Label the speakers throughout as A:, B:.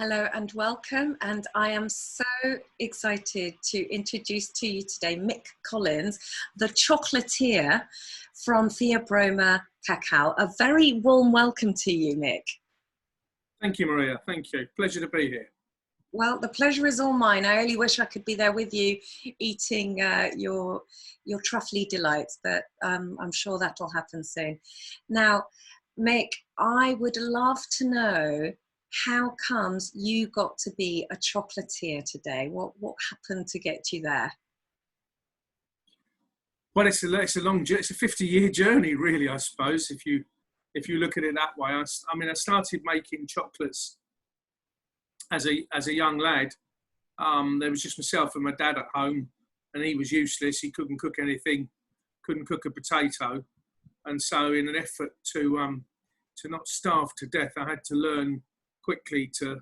A: Hello and welcome, and I am so excited to introduce to you today Mick Collins, the chocolatier from Theobroma Cacao. A very warm welcome to you, Mick.
B: Thank you, Maria. Thank you. Pleasure to be here.
A: Well, the pleasure is all mine. I only wish I could be there with you eating your truffly delights, but I'm sure that'll happen soon. Now, Mick, I would love to know, how comes you got to be a chocolatier today? What happened to get you there?
B: Well, it's a 50-year journey, really, I suppose, if you look at it that way. I started making chocolates as a young lad. There was just myself and my dad at home, and he was useless. He couldn't cook anything, couldn't cook a potato, and so in an effort to not starve to death, I had to learn quickly to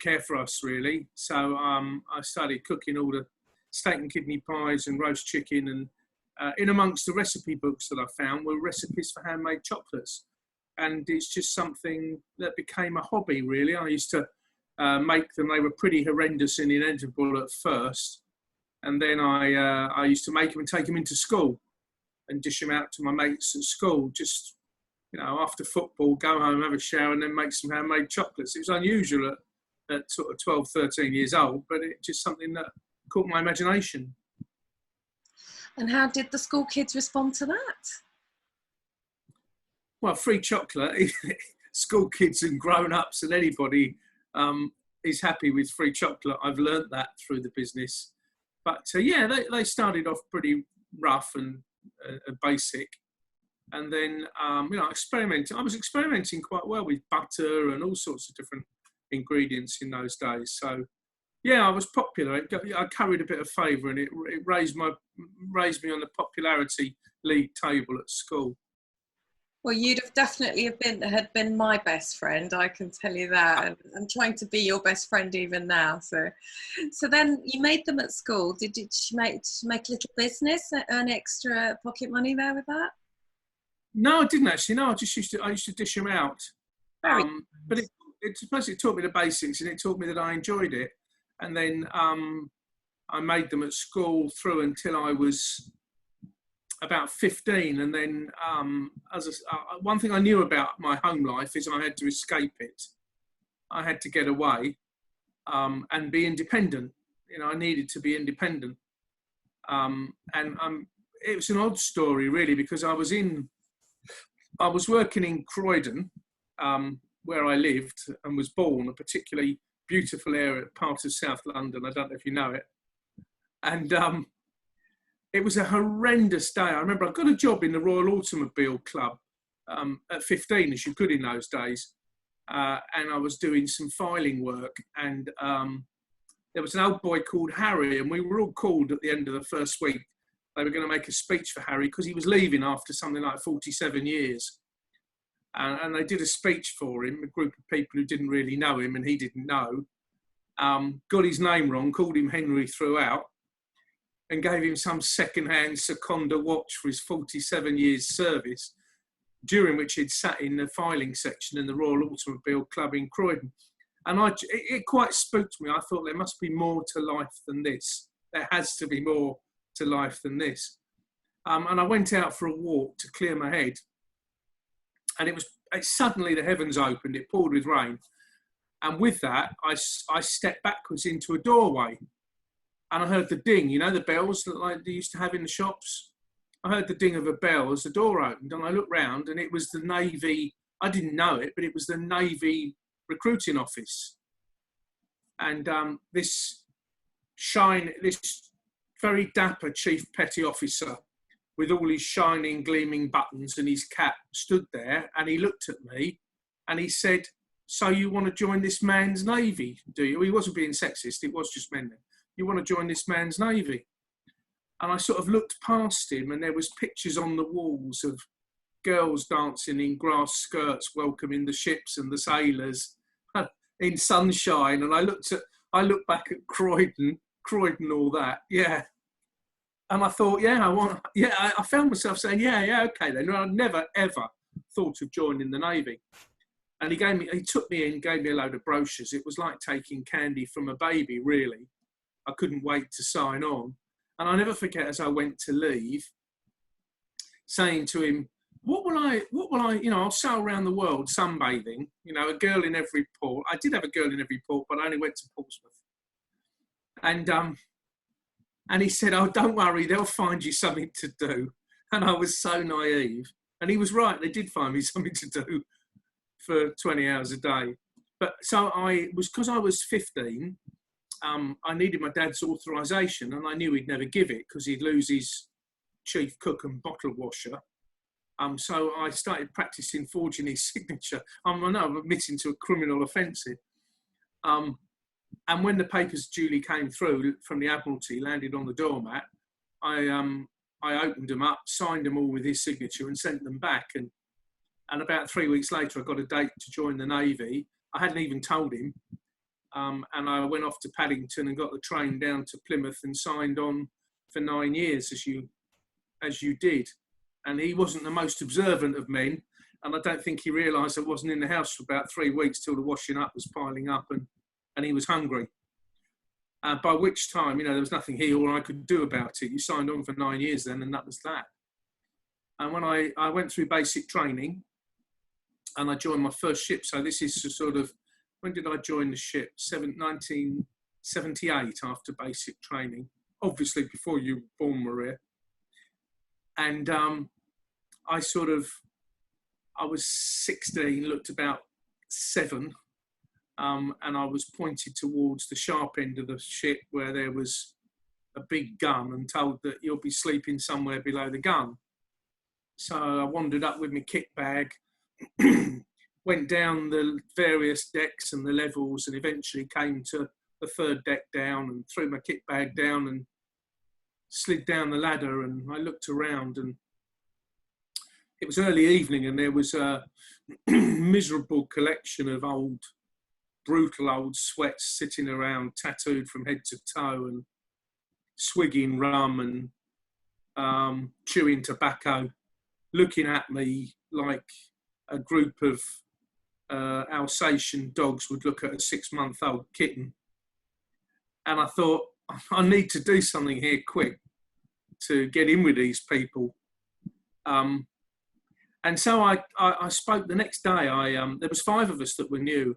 B: care for us, really. So I started cooking all the steak and kidney pies and roast chicken, and in amongst the recipe books that I found were recipes for handmade chocolates. And it's just something that became a hobby, really. I used to make them. They were pretty horrendous and inedible at first, and then I used to make them and take them into school and dish them out to my mates at school, just, you know, after football, go home, have a shower, and then make some handmade chocolates. It was unusual at sort of 12, 13 years old, but it's just something that caught my imagination.
A: And how did the school kids respond to that?
B: Well, free chocolate, school kids and grown-ups and anybody is happy with free chocolate. I've learnt that through the business. But yeah, they started off pretty rough and basic. And then, I was experimenting quite well with butter and all sorts of different ingredients in those days. So, yeah, I was popular. I carried a bit of favour, and it raised me on the popularity league table at school.
A: Well, you'd have definitely had been my best friend, I can tell you that. And I'm trying to be your best friend even now. So then you made them at school. Did you make a little business, earn extra pocket money there with that?
B: No, I didn't actually. No, I used to dish them out. But it taught me the basics, and it taught me that I enjoyed it. And then I made them at school through until I was about 15. And then one thing I knew about my home life is I had to escape it. I had to get away and be independent. You know, I needed to be independent. It was an odd story, really, because I was working in Croydon, where I lived and was born, a particularly beautiful part of South London. I don't know if you know it. And it was a horrendous day. I remember I got a job in the Royal Automobile Club at 15, as you could in those days. And I was doing some filing work. And there was an old boy called Harry, and we were all called at the end of the first week. They were going to make a speech for Harry because he was leaving after something like 47 years. And they did a speech for him, a group of people who didn't really know him and he didn't know. Got his name wrong, called him Henry throughout, and gave him some second-hand Seconda watch for his 47 years service, during which he'd sat in the filing section in the Royal Automobile Club in Croydon. And it quite spooked me. I thought there must be more to life than this. There has to be more to life than this. And I went out for a walk to clear my head, and suddenly the heavens opened. It poured with rain, and with that I stepped backwards into a doorway, and I heard the ding, you know, the bells that they used to have in the shops. I heard the ding of a bell as the door opened, and I looked round, and it was the Navy. I didn't know it, but it was the Navy recruiting office. And this very dapper chief petty officer with all his shining, gleaming buttons and his cap stood there, and he looked at me and he said, "So you want to join this man's navy, do you?" He wasn't being sexist, it was just men. "You want to join this man's navy?" And I sort of looked past him, and there was pictures on the walls of girls dancing in grass skirts, welcoming the ships and the sailors in sunshine. And I looked back at Croydon, all that, yeah. And I thought, I found myself saying, yeah, okay then. I'd never, ever thought of joining the Navy. And he took me in, gave me a load of brochures. It was like taking candy from a baby, really. I couldn't wait to sign on. And I'll never forget, as I went to leave, saying to him, what will I, I'll sail around the world sunbathing, a girl in every port. I did have a girl in every port, but I only went to Portsmouth. And he said, oh, don't worry, they'll find you something to do. And I was so naive. And he was right, they did find me something to do for 20 hours a day. But so because I was 15, I needed my dad's authorisation, and I knew he'd never give it because he'd lose his chief cook and bottle washer. So I started practising forging his signature. I know I'm admitting to a criminal offence here. And when the papers duly came through from the Admiralty, landed on the doormat, I opened them up, signed them all with his signature and sent them back. And about 3 weeks later, I got a date to join the Navy. I hadn't even told him. And I went off to Paddington and got the train down to Plymouth and signed on for 9 years, as you did. And he wasn't the most observant of men. And I don't think he realised I wasn't in the house for about 3 weeks till the washing up was piling up and he was hungry. By which time, there was nothing he or I could do about it. You signed on for 9 years then, and that was that. And when I went through basic training and I joined my first ship, so this is sort of, when did I join the ship? 1978 after basic training, obviously before you were born, Maria. And I was 16, looked about 7, and I was pointed towards the sharp end of the ship where there was a big gun and told that you'll be sleeping somewhere below the gun. So I wandered up with my kit bag, went down the various decks and the levels, and eventually came to the 3rd deck down and threw my kit bag down and slid down the ladder. And I looked around, and it was early evening, and there was a miserable collection of brutal old sweats sitting around, tattooed from head to toe and swigging rum and chewing tobacco, looking at me like a group of Alsatian dogs would look at a 6-month-old kitten. And I thought, I need to do something here quick to get in with these people. And so I spoke the next day. There was 5 of us that were new,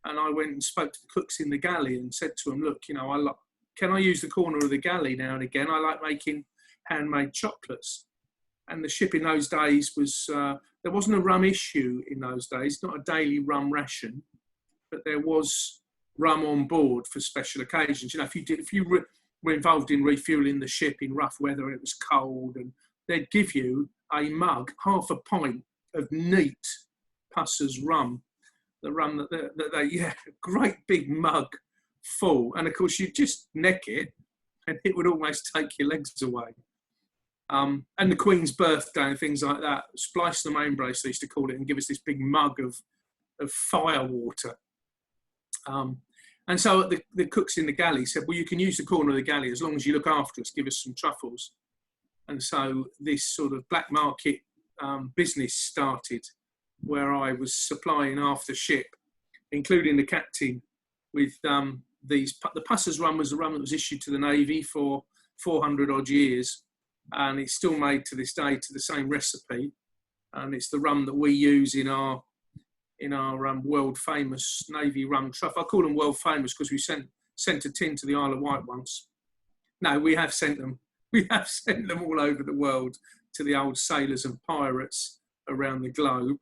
B: and I went and spoke to the cooks in the galley and said to them, look, can I use the corner of the galley now and again? I like making handmade chocolates. And the ship in those days was, there wasn't a rum issue in those days, not a daily rum ration, but there was rum on board for special occasions. If you were involved in refueling the ship in rough weather and it was cold, and they'd give you a mug, half a pint of neat Pusser's rum, the rum that they, a great big mug full. And of course you'd just neck it and it would almost take your legs away. And the Queen's birthday and things like that, splice the main brace, they used to call it, and give us this big mug of fire water. And so the cooks in the galley said, well, you can use the corner of the galley as long as you look after us, give us some truffles. And so this sort of black market business started, where I was supplying half the ship, including the captain, with the Pusser's rum was the rum that was issued to the Navy for 400 odd years. And it's still made to this day to the same recipe. And it's the rum that we use in our world famous Navy rum truffle. I call them world famous because we sent a tin to the Isle of Wight once. No, we have sent them. We have sent them all over the world to the old sailors and pirates around the globe.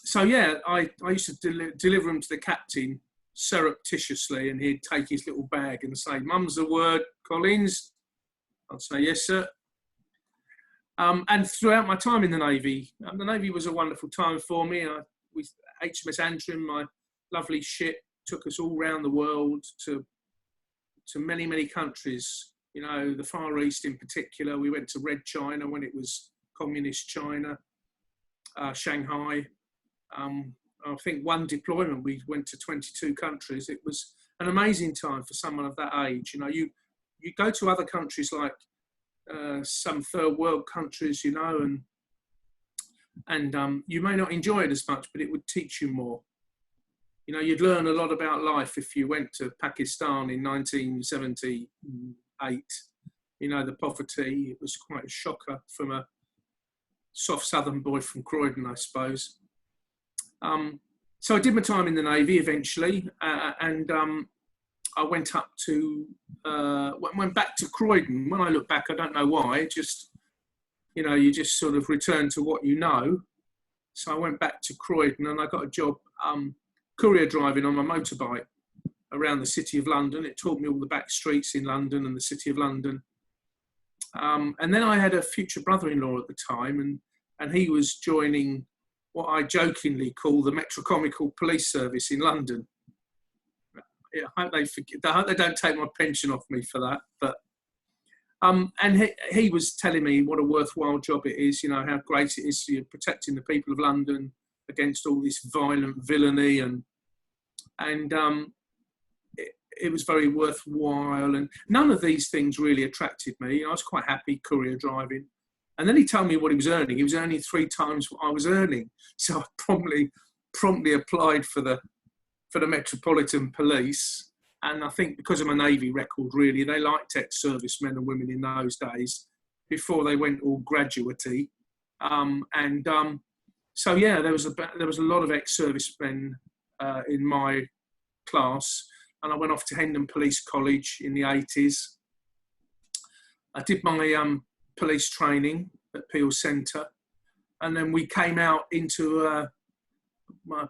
B: So yeah, I used to deliver them to the captain surreptitiously, and he'd take his little bag and say, "Mum's the word, Collins." I'd say, "Yes, sir." And throughout my time in the Navy was a wonderful time for me. HMS Antrim, my lovely ship, took us all around the world to many, many countries. The Far East in particular. We went to Red China when it was communist China, Shanghai. I think one deployment we went to 22 countries. It was an amazing time for someone of that age. You go to other countries like some third world countries, and And you may not enjoy it as much, but it would teach you more. You know, you'd learn a lot about life if you went to Pakistan in 1978. You know, the poverty, it was quite a shocker from a soft southern boy from Croydon, I suppose. So I did my time in the Navy eventually, and I went up to, went back to Croydon. When I look back, I don't know why, just, you know, you just sort of return to what you know. So I went back to Croydon and I got a job courier driving on my motorbike around the City of London. It taught me all the back streets in London and the City of London. And then I had a future brother-in-law at the time, and he was joining what I jokingly call the Metrocomical Police Service in London. Yeah, I hope they don't take my pension off me for that. But and he was telling me what a worthwhile job it is, you know, how great it is, you're protecting the people of London against all this violent villainy, and it was very worthwhile. And none of these things really attracted me. I was quite happy courier driving. And then he told me what he was earning. He was earning 3 times what I was earning. So I promptly applied for the Metropolitan Police. And I think because of my Navy record, really, they liked ex-servicemen and women in those days before they went all graduate-y. So yeah, there was a lot of ex-servicemen in my class, and I went off to Hendon Police College in the 80s. I did my police training at Peel Centre, and then we came out into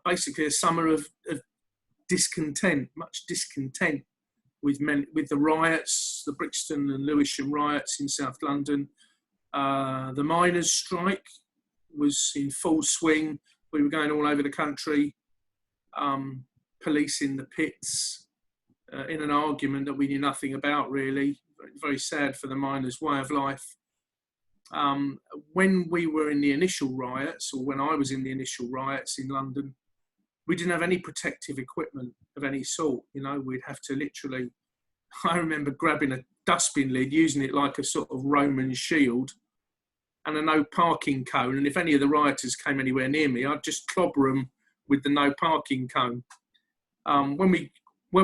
B: basically a summer of discontent, much discontent with the riots, the Brixton and Lewisham riots in South London. The miners' strike was in full swing. We were going all over the country, police in the pits, in an argument that we knew nothing about, really. Very sad for the miners' way of life. When we were in the initial riots, or when I was in the initial riots in London, we didn't have any protective equipment of any sort. You know, we'd have to literally, I remember grabbing a dustbin lid, using it like a sort of Roman shield, and a no parking cone. And if any of the rioters came anywhere near me, I'd just clobber them with the no parking cone. When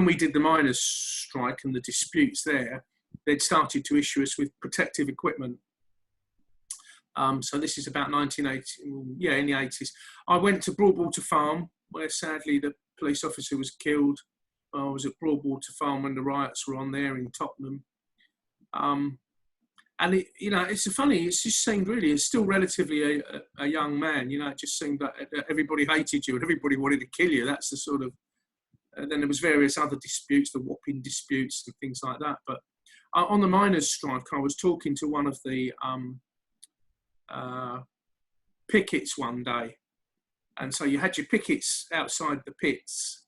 B: we did the miners' strike and the disputes there, they'd started to issue us with protective equipment. So this is about 1980, yeah, in the 80s. I went to Broadwater Farm, where sadly the police officer was killed. I was at Broadwater Farm when the riots were on there in Tottenham. And it, you know, it just seemed really, it's still relatively a young man, you know, it just seemed that everybody hated you and everybody wanted to kill you. That's the sort of, then there was various other disputes, the Wapping disputes and things like that. But on the miners' strike, I was talking to one of the pickets one day. And so you had your pickets outside the pits,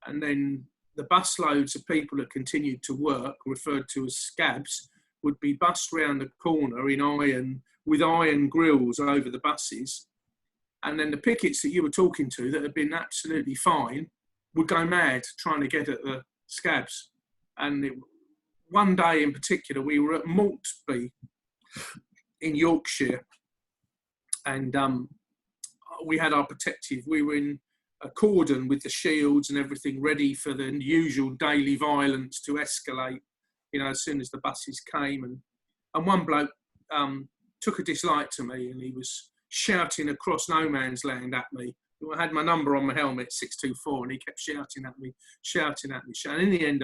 B: and then the busloads of people that continued to work, referred to as scabs, would be bussed round the corner with iron grills over the buses. And then the pickets that you were talking to that had been absolutely fine would go mad trying to get at the scabs. And one day in particular, we were at Maltby in Yorkshire, and we had our protective, we were in a cordon with the shields and everything ready for the usual daily violence to escalate, you know, as soon as the buses came. And one bloke took a dislike to me, and he was shouting across no man's land at me. I had my number on my helmet, 624, and he kept shouting at me. And in the end,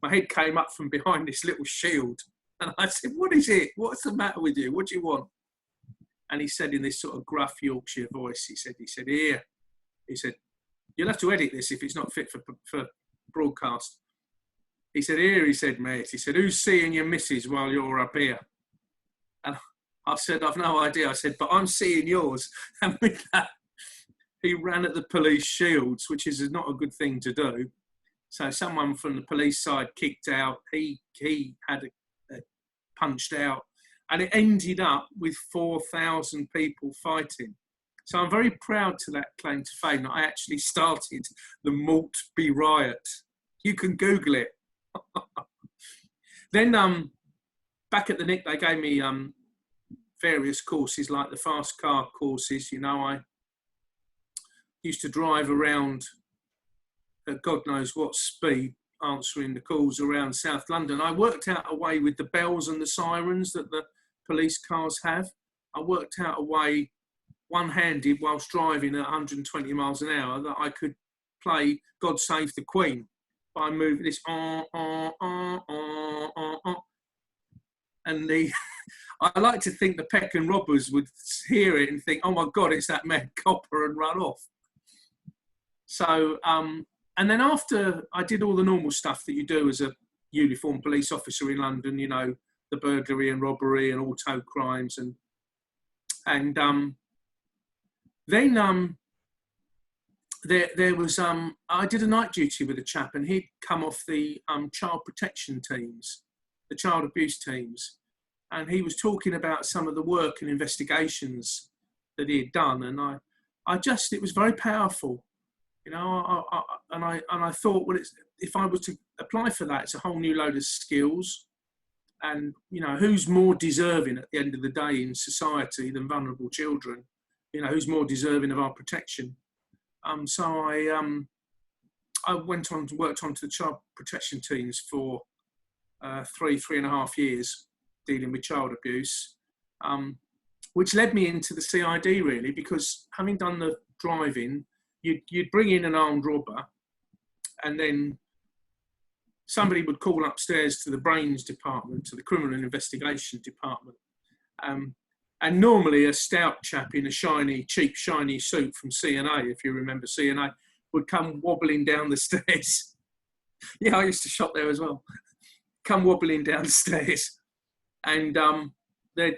B: my head came up from behind this little shield, and I said, "What is it? What's the matter with you? What do you want?" And he said in this sort of gruff Yorkshire voice, he said, "Here," he said, "you'll have to edit this if it's not fit for broadcast." He said, "Here," he said, "mate," he said, "who's seeing your missus while you're up here?" And I said, "I've no idea." I said, "But I'm seeing yours." And with that, he ran at the police shields, which is not a good thing to do. So someone from the police side kicked out. He had punched out. And it ended up with 4,000 people fighting. So I'm very proud to that claim to fame that I actually started the Maltby riot. You can Google it. Then back at the Nick, they gave me various courses like the fast car courses. You know, I used to drive around at God knows what speed, answering the calls around South London. I worked out a way with the bells and the sirens that the police cars have. I worked out a way one-handed whilst driving at 120 miles an hour that I could play God Save the Queen by moving this and the I like to think the peck and robbers would hear it and think, oh my God, it's that mad copper, and run off. So and then after I did all the normal stuff that you do as a uniformed police officer in London, you know, the burglary and robbery and auto crimes, and then there was I did a night duty with a chap, and he'd come off the child protection teams, the child abuse teams, and he was talking about some of the work and investigations that he had done, and I just, it was very powerful. You know, I thought, well, if I was to apply for that, it's a whole new load of skills, and you know, who's more deserving at the end of the day in society than vulnerable children? You know, who's more deserving of our protection? So I went on to worked onto the child protection teams for 3.5 years, dealing with child abuse, which led me into the CID really, because having done the driving, you'd bring in an armed robber, and then somebody would call upstairs to the brains department, to the criminal investigation department. And normally a stout chap in a cheap shiny suit from CNA, if you remember CNA, would come wobbling down the stairs. Yeah, I used to shop there as well. Come wobbling down the stairs, and they'd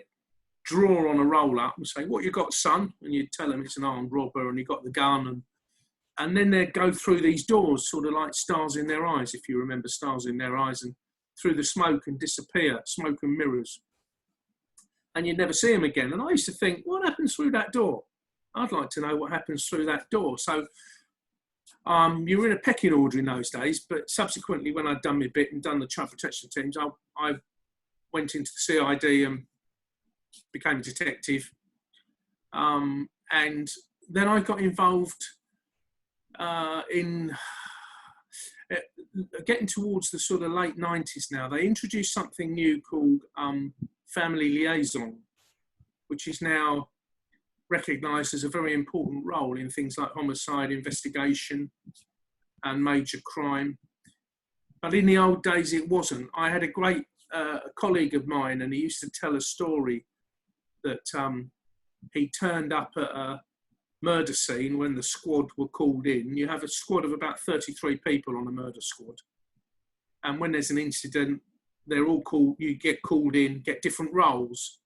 B: draw on a roll up and say, "What you got, son?" And you'd tell them it's an armed robber and he got the gun, and then they'd go through these doors, sort of like stars in their eyes, if you remember stars in their eyes, and through the smoke and disappear, smoke and mirrors. And you'd never see them again. And I used to think, what happens through that door? I'd like to know what happens through that door. So you were in a pecking order in those days, but subsequently when I'd done my bit and done the child protection teams, I went into the CID and became a detective. And then I got involved in getting towards the sort of late 90s now. They introduced something new called family liaison, which is now recognised as a very important role in things like homicide investigation and major crime. But in the old days, it wasn't. I had a great colleague of mine, and he used to tell a story that he turned up at a murder scene when the squad were called in. You have a squad of about 33 people on a murder squad. And when there's an incident, they're all called, you get called in, get different roles.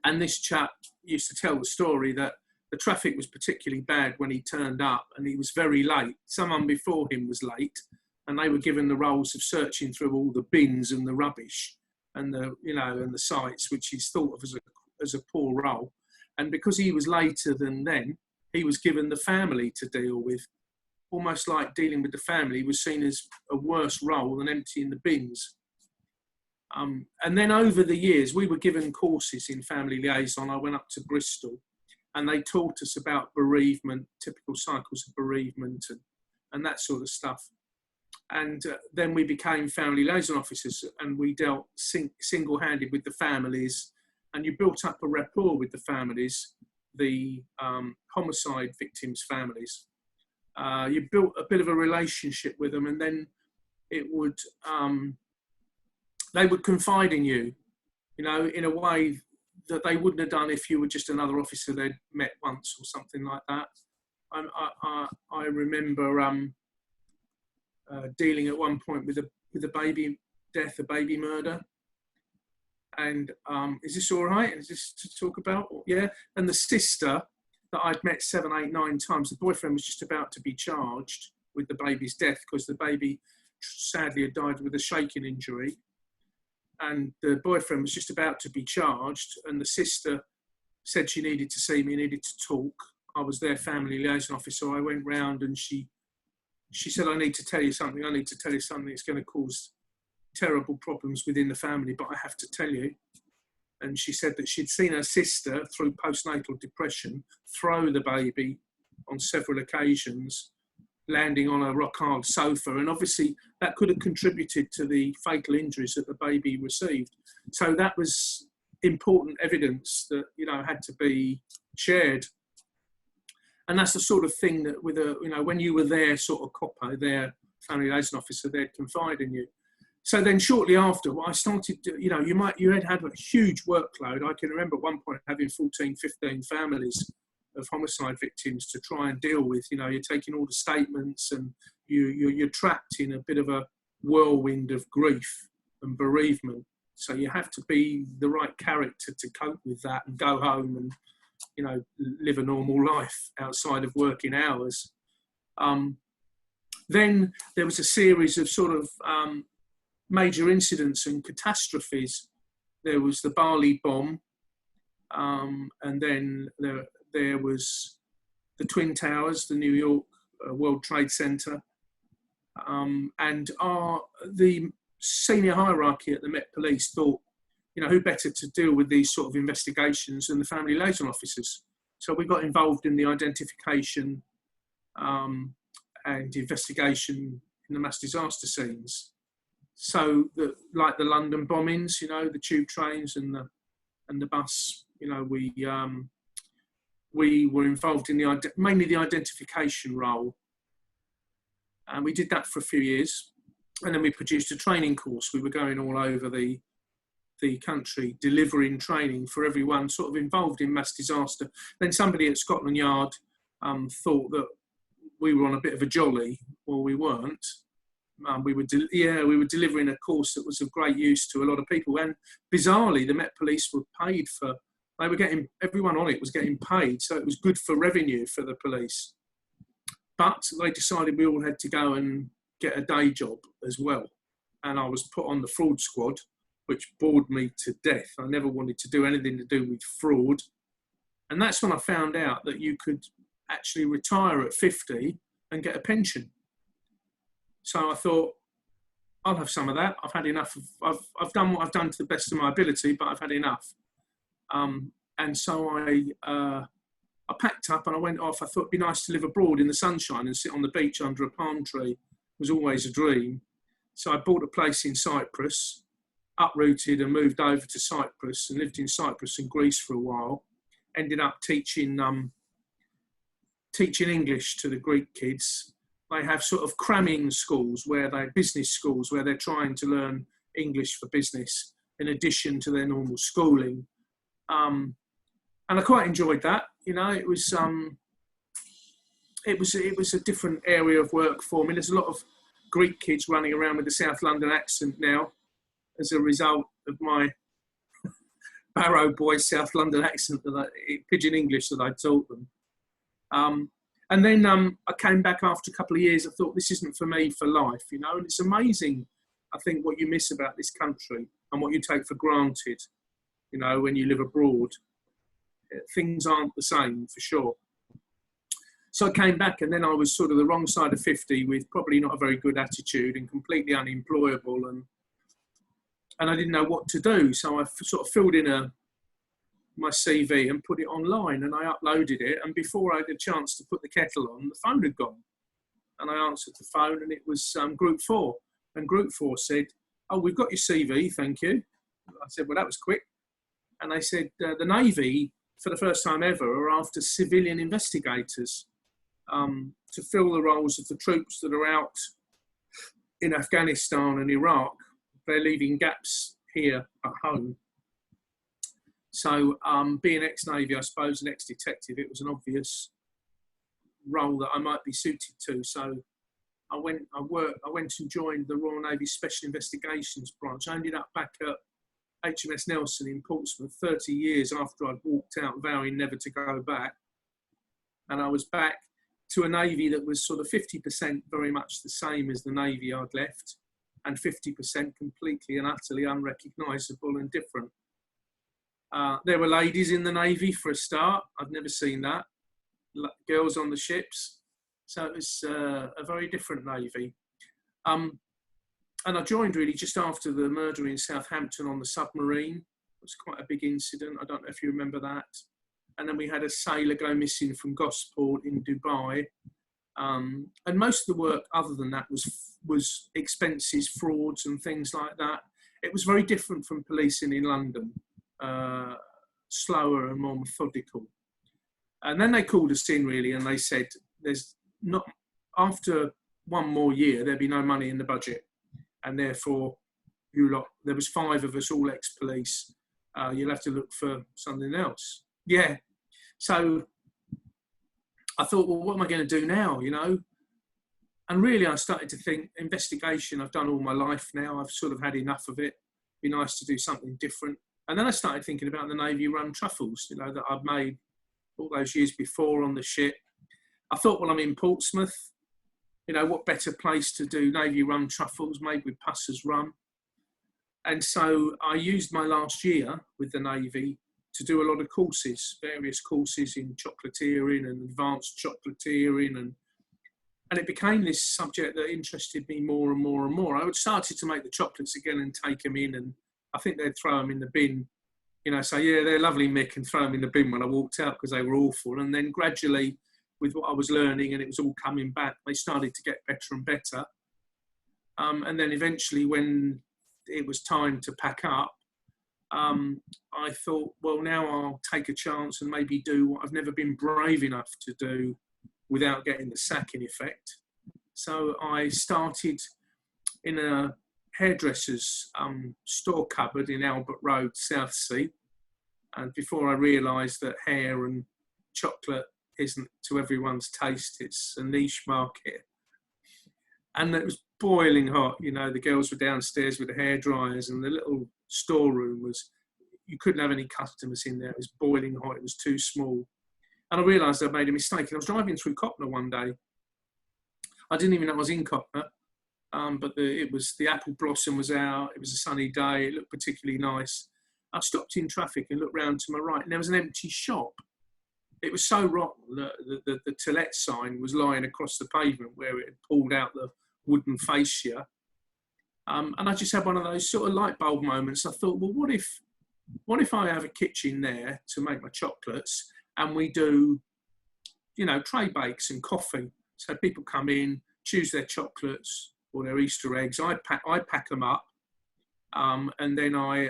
B: And this chap used to tell the story that the traffic was particularly bad when he turned up, and he was very late. Someone before him was late, and they were given the roles of searching through all the bins and the rubbish and the, you know, and the sites, which he's thought of as a poor role. And because he was later than them, he was given the family to deal with. Almost like dealing with the family was seen as a worse role than emptying the bins. And then over the years, we were given courses in family liaison. I went up to Bristol, and they taught us about bereavement, typical cycles of bereavement, and that sort of stuff. And then we became family liaison officers, and we dealt single-handed with the families, and you built up a rapport with the families, the homicide victims' families. You built a bit of a relationship with them, and then it would, they would confide in you, you know, in a way that they wouldn't have done if you were just another officer they'd met once or something like that. I remember dealing at one point with a baby death, a baby murder. And is this all right? Is this to talk about? Yeah. And the sister that I'd met 7, 8, 9 times, the boyfriend was just about to be charged with the baby's death because the baby sadly had died with a shaking injury. And the boyfriend was just about to be charged, and the sister said she needed to see me, needed to talk. I was their family liaison officer. I went round, and she said, I need to tell you something. I need to tell you something that's going to cause terrible problems within the family, but I have to tell you. And she said that she'd seen her sister, through postnatal depression, throw the baby on several occasions, landing on a rock-hard sofa. And obviously that could have contributed to the fatal injuries that the baby received. So that was important evidence that, you know, had to be shared. And that's the sort of thing that with a, you know, when you were their sort of copper, their family liaison officer, they'd confide in you. So then shortly after, I started to, you know, you had a huge workload. I can remember at one point having 14, 15 families of homicide victims to try and deal with. You know, you're taking all the statements and you're trapped in a bit of a whirlwind of grief and bereavement. So you have to be the right character to cope with that and go home and, you know, live a normal life outside of working hours. Then there was a series of sort of major incidents and catastrophes. There was the Bali bomb, and then there was the Twin Towers, the New York World Trade Center, and the senior hierarchy at the Met Police thought, you know, who better to deal with these sort of investigations than the family liaison officers. So we got involved in the identification and investigation in the mass disaster scenes. So like the London bombings, you know, the tube trains and the bus, you know, we were involved in mainly the identification role. And we did that for a few years. And then we produced a training course. We were going all over the country delivering training for everyone sort of involved in mass disaster. Then somebody at Scotland Yard thought that we were on a bit of a jolly. Well, we weren't. We were delivering a course that was of great use to a lot of people. And bizarrely, the Met Police were paid for. They were getting, everyone on it was getting paid, so it was good for revenue for the police. But they decided we all had to go and get a day job as well. And I was put on the fraud squad, which bored me to death. I never wanted to do anything to do with fraud. And that's when I found out that you could actually retire at 50 and get a pension. So I thought, I'll have some of that. I've had enough. I've done what I've done to the best of my ability, but I've had enough. And so I packed up and I went off. I thought it'd be nice to live abroad in the sunshine and sit on the beach under a palm tree. It was always a dream. So I bought a place in Cyprus, uprooted and moved over to Cyprus and lived in Cyprus and Greece for a while. Ended up teaching English to the Greek kids. They have sort of cramming schools business schools where they're trying to learn English for business in addition to their normal schooling. And I quite enjoyed that. You know, it was a different area of work for me. There's a lot of Greek kids running around with the South London accent now as a result of my Barrow boy South London accent, pidgin English that I taught them. And then I came back after a couple of years. I thought, this isn't for me for life, you know. And it's amazing, I think, what you miss about this country and what you take for granted, you know, when you live abroad. Things aren't the same, for sure. So I came back, and then I was sort of the wrong side of 50 with probably not a very good attitude and completely unemployable. And I didn't know what to do. So I sort of filled in my CV and put it online, and I uploaded it. And before I had a chance to put the kettle on, the phone had gone. And I answered the phone, and it was Group 4. And Group 4 said, "Oh, we've got your CV, thank you." I said, "Well, that was quick." And they said, the Navy, for the first time ever, are after civilian investigators to fill the roles of the troops that are out in Afghanistan and Iraq. They're leaving gaps here at home. So being ex-Navy, I suppose, an ex-detective, it was an obvious role that I might be suited to. So I went and joined the Royal Navy Special Investigations branch. I ended up back at HMS Nelson in Portsmouth 30 years after I'd walked out vowing never to go back. And I was back to a Navy that was sort of 50% very much the same as the Navy I'd left, and 50% completely and utterly unrecognisable and different. There were ladies in the Navy for a start. I'd never seen that. Girls on the ships. So it was a very different Navy. And I joined really just after the murder in Southampton on the submarine. It was quite a big incident. I don't know if you remember that. And then we had a sailor go missing from Gosport in Dubai. And most of the work other than that was expenses, frauds and things like that. It was very different from policing in London, slower and more methodical. And then they called us in really, and they said, there's not, after one more year, there'd be no money in the budget. And therefore, there was 5 of us, all ex-police. You'll have to look for something else. Yeah. So I thought, well, what am I going to do now, you know? And really, I started to think, investigation, I've done all my life now. I've sort of had enough of it. Be nice to do something different. And then I started thinking about the Navy rum truffles, you know, that I've made all those years before on the ship. I thought, well, I'm in Portsmouth. You know, what better place to do Navy rum truffles made with Pusser's rum? And so I used my last year with the Navy to do a lot of courses, various courses in chocolatiering and advanced chocolatiering. And it became this subject that interested me more and more and more. I started to make the chocolates again and take them in, and I think they'd throw them in the bin, you know, say, yeah, they're lovely, Mick, and throw them in the bin when I walked out because they were awful. And then gradually, with what I was learning and it was all coming back, they started to get better and better. And then eventually when it was time to pack up, I thought, well, now I'll take a chance and maybe do what I've never been brave enough to do without getting the sack in effect. So I started in a hairdresser's store cupboard in Albert Road, Southsea. And before I realised that hair and chocolate isn't to everyone's taste, it's a niche market. And it was boiling hot, you know, the girls were downstairs with the hair dryers and the little storeroom was, you couldn't have any customers in there. It was boiling hot, it was too small. And I realised I'd made a mistake. And I was driving through Copner one day. I didn't even know I was in Copner, but the apple blossom was out. It was a sunny day. It looked particularly nice. I stopped in traffic and looked round to my right, and there was an empty shop. It was so rotten that the to let sign was lying across the pavement where it had pulled out the wooden fascia. And I just had one of those sort of light bulb moments. I thought, well, what if I have a kitchen there to make my chocolates, and we do, you know, tray bakes and coffee. So people come in, choose their chocolates or their Easter eggs. I pack them up, and then I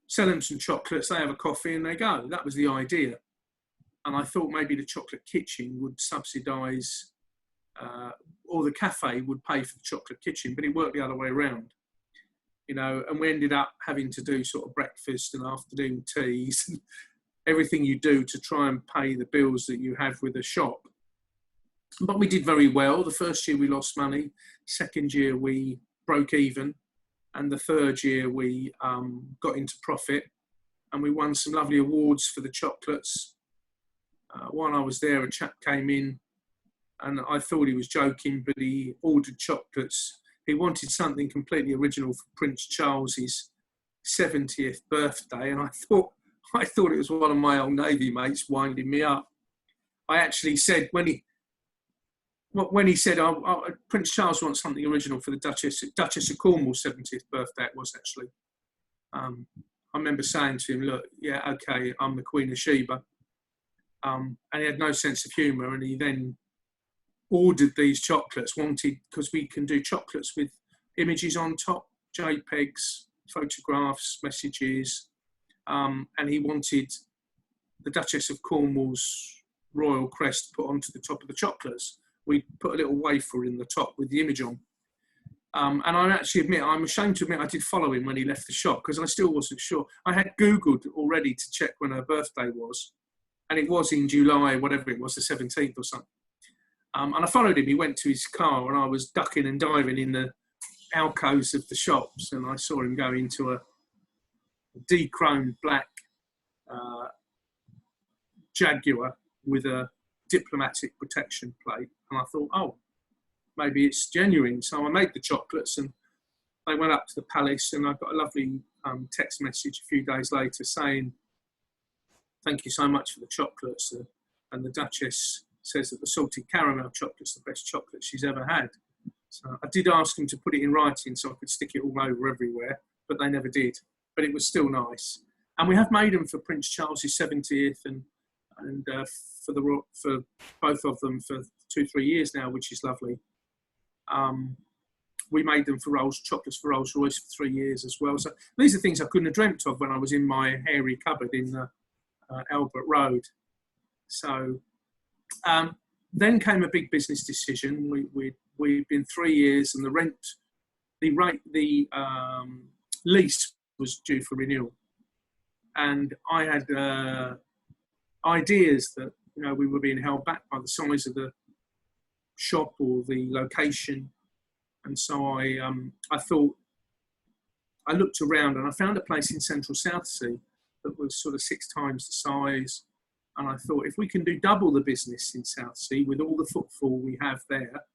B: sell them some chocolates. They have a coffee and they go. That was the idea. And I thought maybe the chocolate kitchen would subsidise, or the cafe would pay for the chocolate kitchen, but it worked the other way around. You know, and we ended up having to do sort of breakfast and afternoon teas and everything you do to try and pay the bills that you have with a shop. But we did very well. The first year we lost money. Second year we broke even. And the third year we got into profit. And we won some lovely awards for the chocolates. While I was there, a chap came in and I thought he was joking, but he ordered chocolates. He wanted something completely original for Prince Charles's 70th birthday, and I thought it was one of my old Navy mates winding me up. I actually said when he said, Prince Charles wants something original for the Duchess of Cornwall's 70th birthday, it was actually. I remember saying to him, look, yeah, okay, I'm the Queen of Sheba. And he had no sense of humour, and he then ordered these chocolates, because we can do chocolates with images on top, JPEGs, photographs, messages, and he wanted the Duchess of Cornwall's royal crest put onto the top of the chocolates. We put a little wafer in the top with the image on. And I'm ashamed to admit I did follow him when he left the shop because I still wasn't sure. I had Googled already to check when her birthday was, and it was in July, whatever it was, the 17th or something. And I followed him. He went to his car and I was ducking and diving in the alcoves of the shops, and I saw him go into a de-chromed black Jaguar with a diplomatic protection plate. And I thought, oh, maybe it's genuine. So I made the chocolates and they went up to the palace, and I got a lovely text message a few days later saying, thank you so much for the chocolates. And the Duchess says that the salted caramel chocolate's the best chocolate she's ever had. So I did ask them to put it in writing so I could stick it all over everywhere, but they never did. But it was still nice. And we have made them for Prince Charles' 70th and for both of them for 2-3 years now, which is lovely. We made them for chocolates for Rolls Royce for 3 years as well. So these are things I couldn't have dreamt of when I was in my hairy cupboard in Albert Road. So then came a big business decision. We'd been 3 years, and the lease was due for renewal, and I had ideas that we were being held back by the size of the shop or the location, and so I thought, I looked around and I found a place in Central Southsea that was sort of 6 times the size. And I thought, if we can do double the business in Southsea with all the footfall we have there,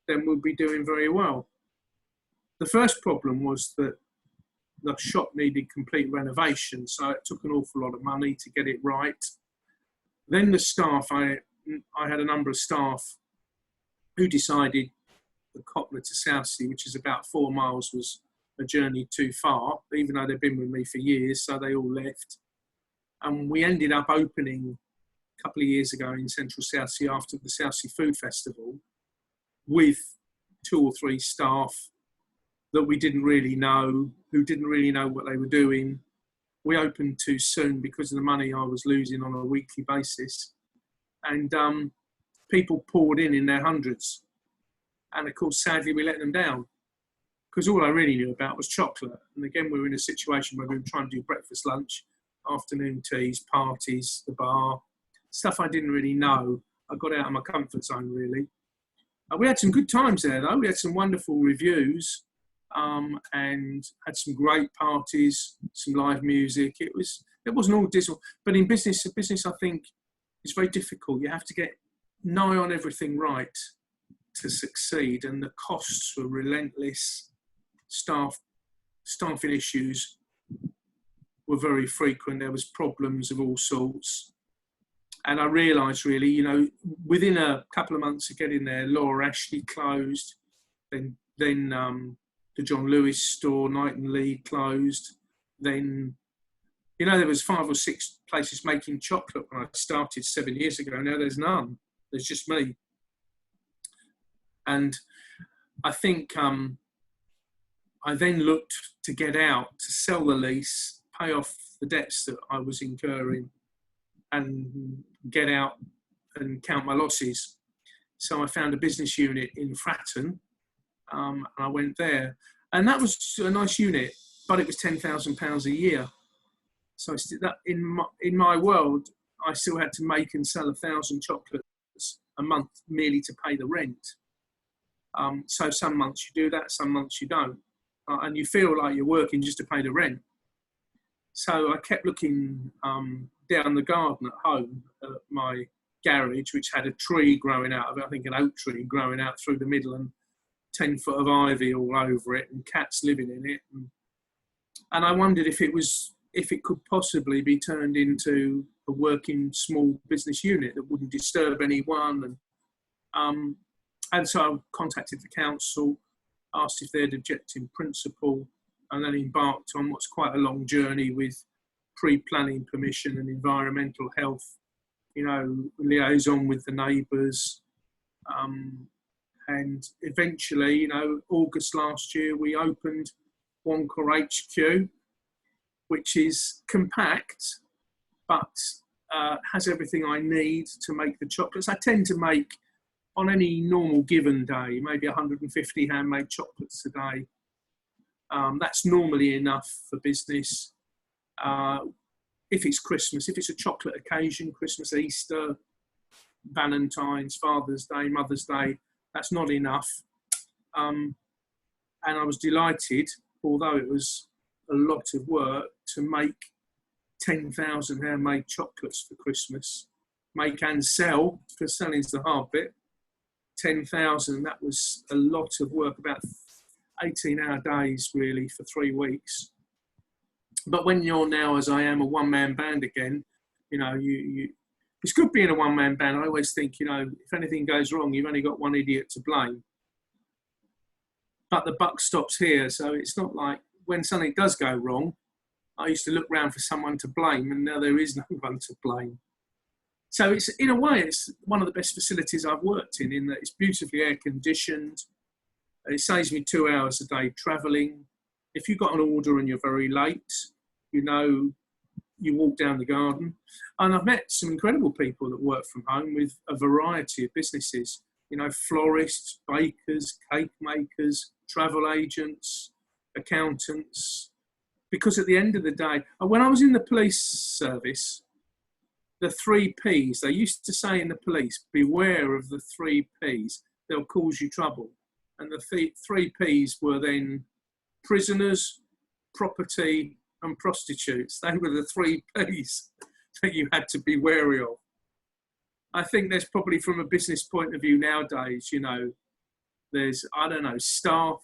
B: then we'll be doing very well. The first problem was that the shop needed complete renovation, so it took an awful lot of money to get it right. Then the staff, I had a number of staff who decided the Copler to Southsea, which is about 4 miles, was a journey too far, even though they've been with me for years, so they all left. And we ended up opening a couple of years ago in Central Southsea after the Southsea Food Festival with 2 or 3 staff that we didn't really know, who didn't really know what they were doing. We opened too soon because of the money I was losing on a weekly basis. And people poured in their hundreds. And of course, sadly, we let them down because all I really knew about was chocolate. And again, we were in a situation where we were trying to do breakfast, lunch, afternoon teas, parties, the bar, stuff I didn't really know. I got out of my comfort zone, really. We had some good times there, though. We had some wonderful reviews and had some great parties, some live music. It wasn't all dismal. But in business, I think, is very difficult. You have to get nigh on everything right to succeed, and the costs were relentless. Staffing issues were very frequent. There was problems of all sorts. And I realised really, within a couple of months of getting there, Laura Ashley closed. Then the John Lewis store, Knight and Lee, closed. Then, there was 5 or 6 places making chocolate when I started 7 years ago. Now there's none. There's just me. And I think I then looked to get out, to sell the lease, pay off the debts that I was incurring, and get out and count my losses. So I found a business unit in Fratton, and I went there. And that was a nice unit, but it was £10,000 a year. So that in my world, I still had to make and sell 1,000 chocolates a month merely to pay the rent. So some months you do that, some months you don't. And you feel like you're working just to pay the rent. So I kept looking down the garden at home at my garage, which had a tree growing out of it, I think an oak tree growing out through the middle, and 10 foot of ivy all over it, and cats living in it. And I wondered if it could possibly be turned into a working small business unit that wouldn't disturb anyone. And so I contacted the council, asked if they'd object in principle, and then embarked on what's quite a long journey with pre-planning permission and environmental health, liaison with the neighbours. And eventually, August last year, we opened Wonka HQ, which is compact, but has everything I need to make the chocolates. I tend to make, on any normal given day, maybe 150 handmade chocolates a day. That's normally enough for business. If it's Christmas, if it's a chocolate occasion, Christmas, Easter, Valentine's, Father's Day, Mother's Day, that's not enough. And I was delighted, although it was a lot of work, to make 10,000 handmade chocolates for Christmas. Make and sell, because selling's the hard bit. 10,000, that was a lot of work, about 18-hour days really for 3 weeks. But when you're now, as I am, a one-man band again, it's good being a one-man band. I always think, if anything goes wrong, you've only got one idiot to blame. but the buck stops here. So it's not like when something does go wrong, I used to look around for someone to blame, and now there is no one to blame. So it's, in a way, it's one of the best facilities I've worked in that it's beautifully air conditioned. It saves me 2 hours a day travelling. If you've got an order and you're very late, you know, you walk down the garden. And I've met some incredible people that work from home with a variety of businesses, you know, florists, bakers, cake makers, travel agents, accountants. Because at the end of the day, when I was in the police service, the 3 Ps, they used to say in the police, beware of the 3 Ps, they'll cause you trouble. And the 3 Ps were then prisoners, property, and prostitutes. They were the 3 Ps that you had to be wary of. I think there's probably, from a business point of view nowadays, you know, there's, I don't know, staff,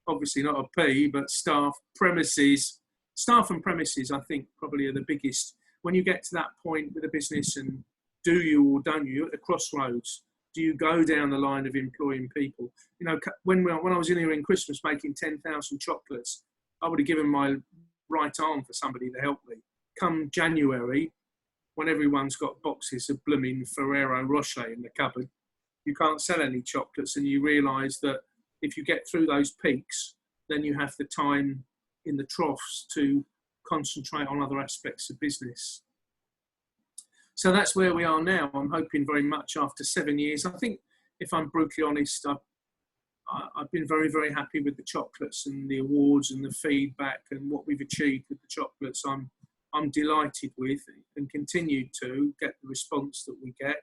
B: obviously not a P, but staff, premises. Staff and premises, I think, probably are the biggest. When you get to that point with a business, and do you or don't you, at the crossroads, do you go down the line of employing people? You know, when I was in here in Christmas making 10,000 chocolates, I would have given my right arm for somebody to help me. Come January, when everyone's got boxes of blooming Ferrero Rocher in the cupboard, you can't sell any chocolates, and you realise that if you get through those peaks, then you have the time in the troughs to concentrate on other aspects of business. So that's where we are now. I'm hoping very much after 7 years. I think, if I'm brutally honest, I've been very, very happy with the chocolates and the awards and the feedback and what we've achieved with the chocolates. I'm delighted with, and continue to get the response that we get.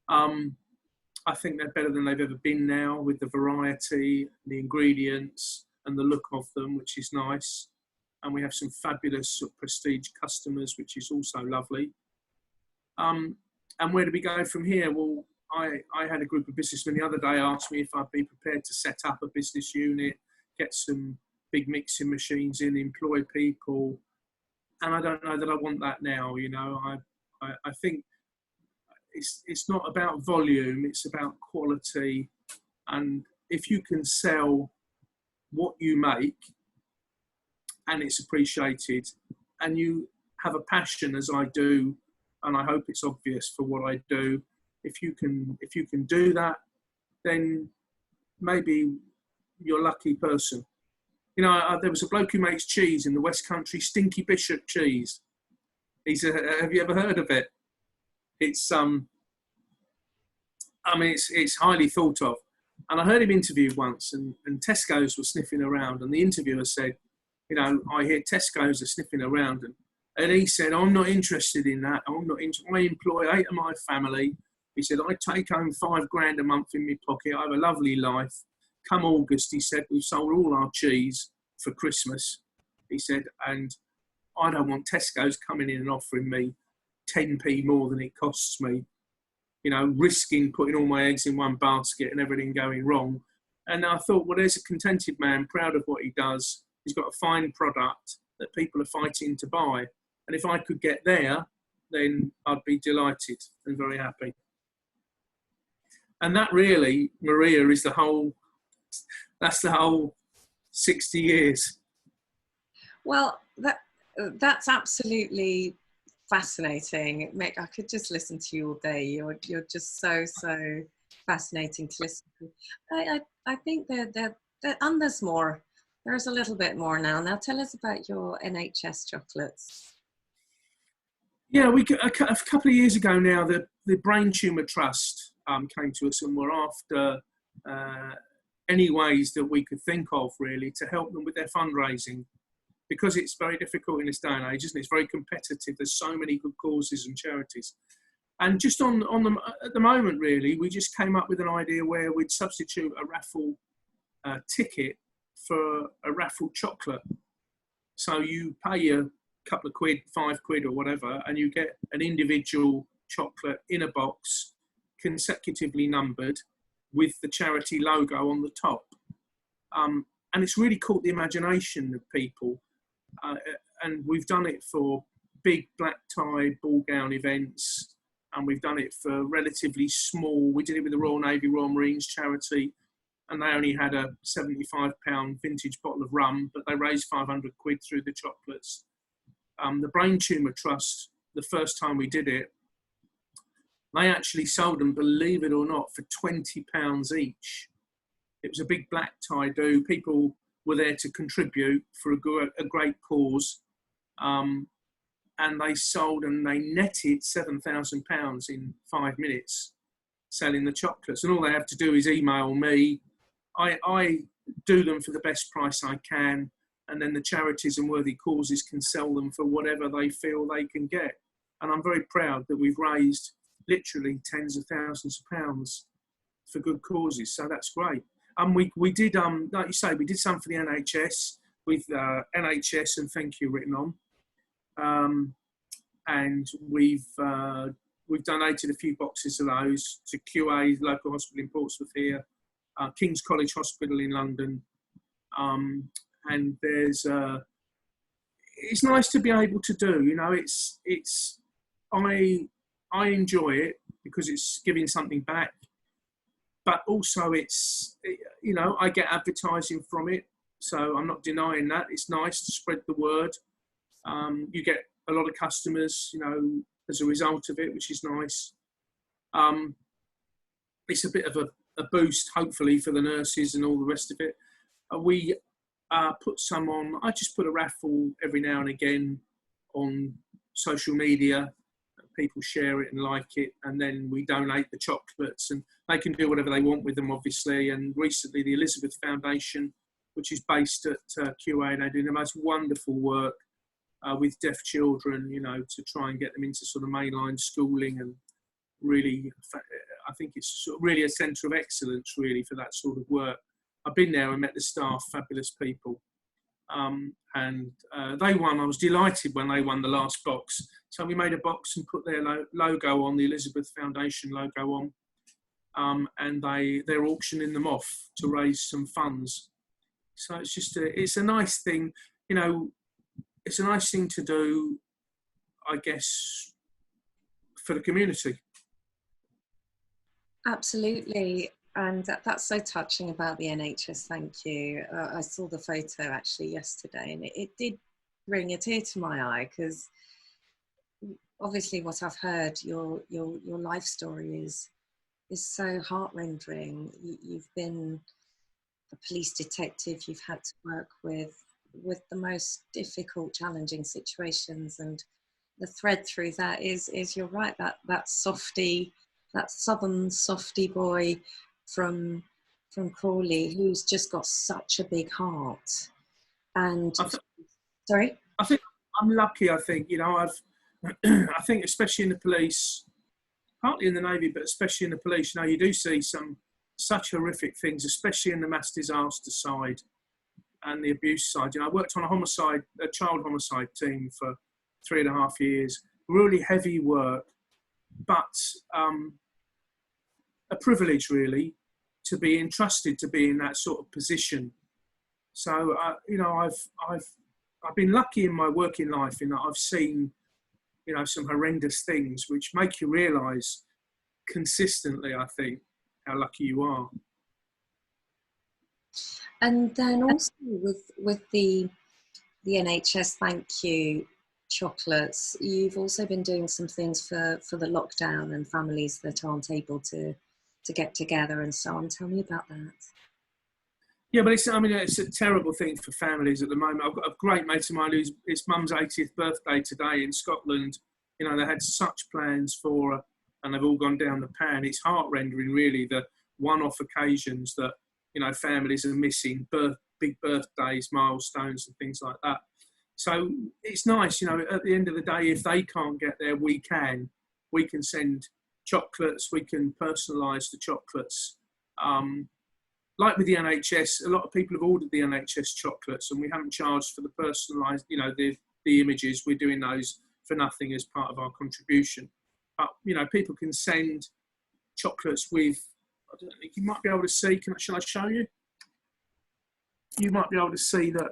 B: I think they're better than they've ever been now, with the variety, the ingredients and the look of them, which is nice. And we have some fabulous sort of prestige customers, which is also lovely. And where do we go from here? Well, I had a group of businessmen the other day ask me if I'd be prepared to set up a business unit, get some big mixing machines in, employ people. And I don't know that I want that now, you know. I think it's not about volume, it's about quality. And if you can sell what you make and it's appreciated, and you have a passion, as I do, and I hope it's obvious for what I do, if you can do that, then maybe you're a lucky person. You know, there was a bloke who makes cheese in the West Country, Stinky Bishop cheese. Have you ever heard of it? It's I mean, it's highly thought of. And I heard him interviewed once, and Tesco's were sniffing around, and the interviewer said, you know, I hear Tesco's are sniffing around, and he said, I'm not interested in that. I employ 8 of my family. He said, I take home £5 a month in my pocket. I have a lovely life. Come August, he said, we've sold all our cheese for Christmas. He said, and I don't want Tesco's coming in and offering me 10p more than it costs me, you know, risking putting all my eggs in one basket and everything going wrong. And I thought, well, there's a contented man, proud of what he does. He's got a fine product that people are fighting to buy. And if I could get there, then I'd be delighted and very happy. And that really, Maria, is that's the whole 60 years.
A: Well, that's absolutely fascinating. Mick, I could just listen to you all day. You're just so fascinating to listen to. I think that and there's more. There's a little bit more now. Now tell us about your Nhs Chocolates.
B: Yeah, a couple of years ago now, the Brain Tumour Trust came to us and were after any ways that we could think of, really, to help them with their fundraising, because it's very difficult in this day and age, isn't it? It's very competitive. There's so many good causes and charities. And just on them at the moment, really, we just came up with an idea where we'd substitute a raffle ticket for a raffle chocolate. So you pay your couple of quid, £5 or whatever, and you get an individual chocolate in a box, consecutively numbered, with the charity logo on the top. And it's really caught the imagination of people. And we've done it for big black tie ball gown events, and we've done it for relatively small. We did it with the Royal Navy, Royal Marines charity. and they only had a £75 vintage bottle of rum, but they raised 500 quid through the chocolates. The Brain Tumour Trust, the first time we did it, they actually sold them, believe it or not, for £20 each. It was a big black tie do. People were there to contribute for a great cause. And they sold and they netted £7,000 in 5 minutes selling the chocolates. And all they have to do is email me. I do them for the best price I can. And then the charities and worthy causes can sell them for whatever they feel they can get. And I'm very proud that we've raised literally tens of thousands of pounds for good causes. So that's great. We did, like you say, we did some for the NHS with NHS and thank you written on. And we've donated a few boxes of those to QA, local hospital in Portsmouth here, King's College Hospital in London. And there's, it's nice to be able to do, you know, I enjoy it because it's giving something back, but also you know, I get advertising from it. So I'm not denying that. It's nice to spread the word. You get a lot of customers, you know, as a result of it, which is nice. It's a bit of a boost, hopefully, for the nurses and all the rest of it. We put some on. I just put a raffle every now and again on social media. People share it and like it, and then we donate the chocolates, and they can do whatever they want with them, obviously. And recently, the Elizabeth Foundation, which is based at QA, they're doing the most wonderful work with deaf children, you know, to try and get them into sort of mainline schooling, and really, I think it's sort of really a centre of excellence, really, for that sort of work. I've been there and met the staff, fabulous people. And they won. I was delighted when they won the last box. So we made a box and put their logo on, the Elizabeth Foundation logo on, and they're auctioning them off to raise some funds. So it's just it's a nice thing, you know. It's a nice thing to do, I guess, for the community.
A: Absolutely. And that's so touching about the NHS, thank you. I saw the photo actually yesterday, and it did bring a tear to my eye, because obviously what I've heard, your life story is so heart-rending. You've been a police detective, you've had to work with the most difficult, challenging situations, and the thread through that is you're right, that softy, that southern softy boy from Crawley, who's just got such a big heart. And sorry,
B: I think I'm lucky. I think, you know, I think especially in the police, partly in the Navy, but especially in the police, you know, you do see such horrific things, especially in the mass disaster side and the abuse side. You know, I worked on a child homicide team for 3.5 years. Really heavy work, but a privilege, really, to be entrusted to be in that sort of position. So, you know, I've been lucky in my working life in that I've seen, you know, some horrendous things which make you realise consistently, I think, how lucky you are.
A: And then also with the NHS Thank You chocolates, you've also been doing some things for the lockdown and families that aren't able to get together and so on. Tell me about that.
B: Yeah, but it's a terrible thing for families at the moment. I've got a great mate of mine whose his mum's 80th birthday today in Scotland. You know, they had such plans for her, and they've all gone down the pan. It's heart-rending, really, the one-off occasions that, you know, families are missing, big birthdays, milestones and things like that. So it's nice, you know, at the end of the day, if they can't get there, we can send chocolates, we can personalise the chocolates. Like with the NHS, a lot of people have ordered the NHS chocolates, and we haven't charged for the personalised, you know, the images. We're doing those for nothing as part of our contribution. But, you know, people can send chocolates with, I don't know, you might be able to see, shall I show you? You might be able to see that.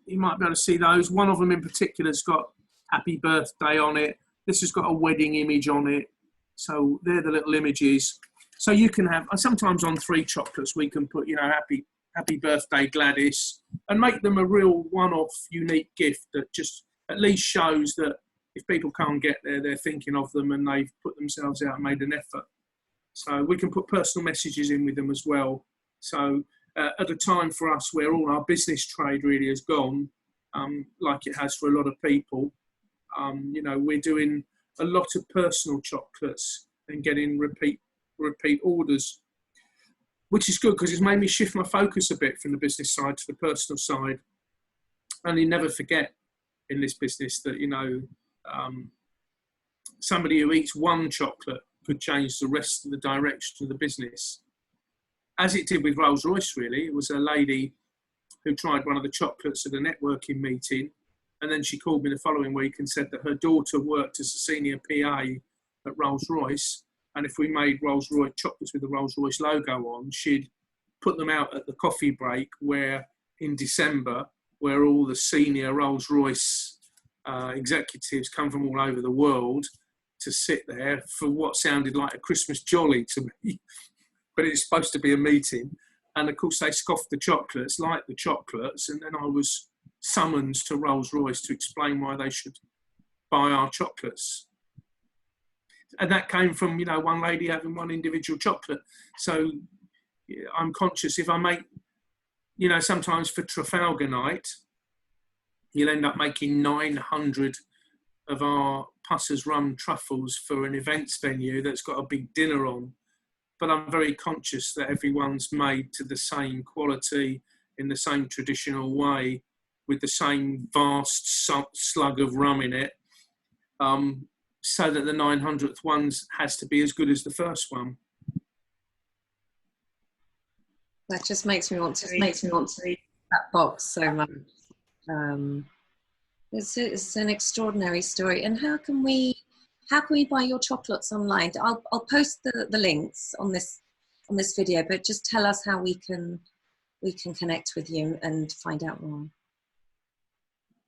B: You might be able to see those. One of them in particular has got happy birthday on it. This has got a wedding image on it. So they're the little images. So you can have, sometimes on 3 chocolates, we can put, happy birthday Gladys, and make them a real one-off unique gift that just at least shows that if people can't get there, they're thinking of them and they've put themselves out and made an effort. So we can put personal messages in with them as well. So at a time for us where all our business trade really has gone, like it has for a lot of people, we're doing a lot of personal chocolates and getting repeat orders, which is good because it's made me shift my focus a bit from the business side to the personal side. And you never forget in this business that, somebody who eats one chocolate could change the rest of the direction of the business. As it did with Rolls Royce, really. It was a lady who tried one of the chocolates at a networking meeting, and then she called me the following week and said that her daughter worked as a senior PA at Rolls Royce, and if we made Rolls Royce chocolates with the Rolls Royce logo on, she'd put them out at the coffee break in December, where all the senior Rolls Royce executives come from all over the world to sit there for what sounded like a Christmas jolly to me, but it's supposed to be a meeting. And of course they scoffed the chocolates, liked the chocolates, and then I was summoned to Rolls Royce to explain why they should buy our chocolates. And that came from, one lady having one individual chocolate. So I'm conscious if I make, sometimes for Trafalgar night, you'll end up making 900 of our Pusser's rum truffles for an events venue that's got a big dinner on. But I'm very conscious that everyone's made to the same quality, in the same traditional way, with the same vast slug of rum in it, so that the 900th one has to be as good as the first one.
A: That just makes me want to read that box so much. It's an extraordinary story. And how can we buy your chocolates online? I'll post the links on this video, but just tell us how we can connect with you and find out more.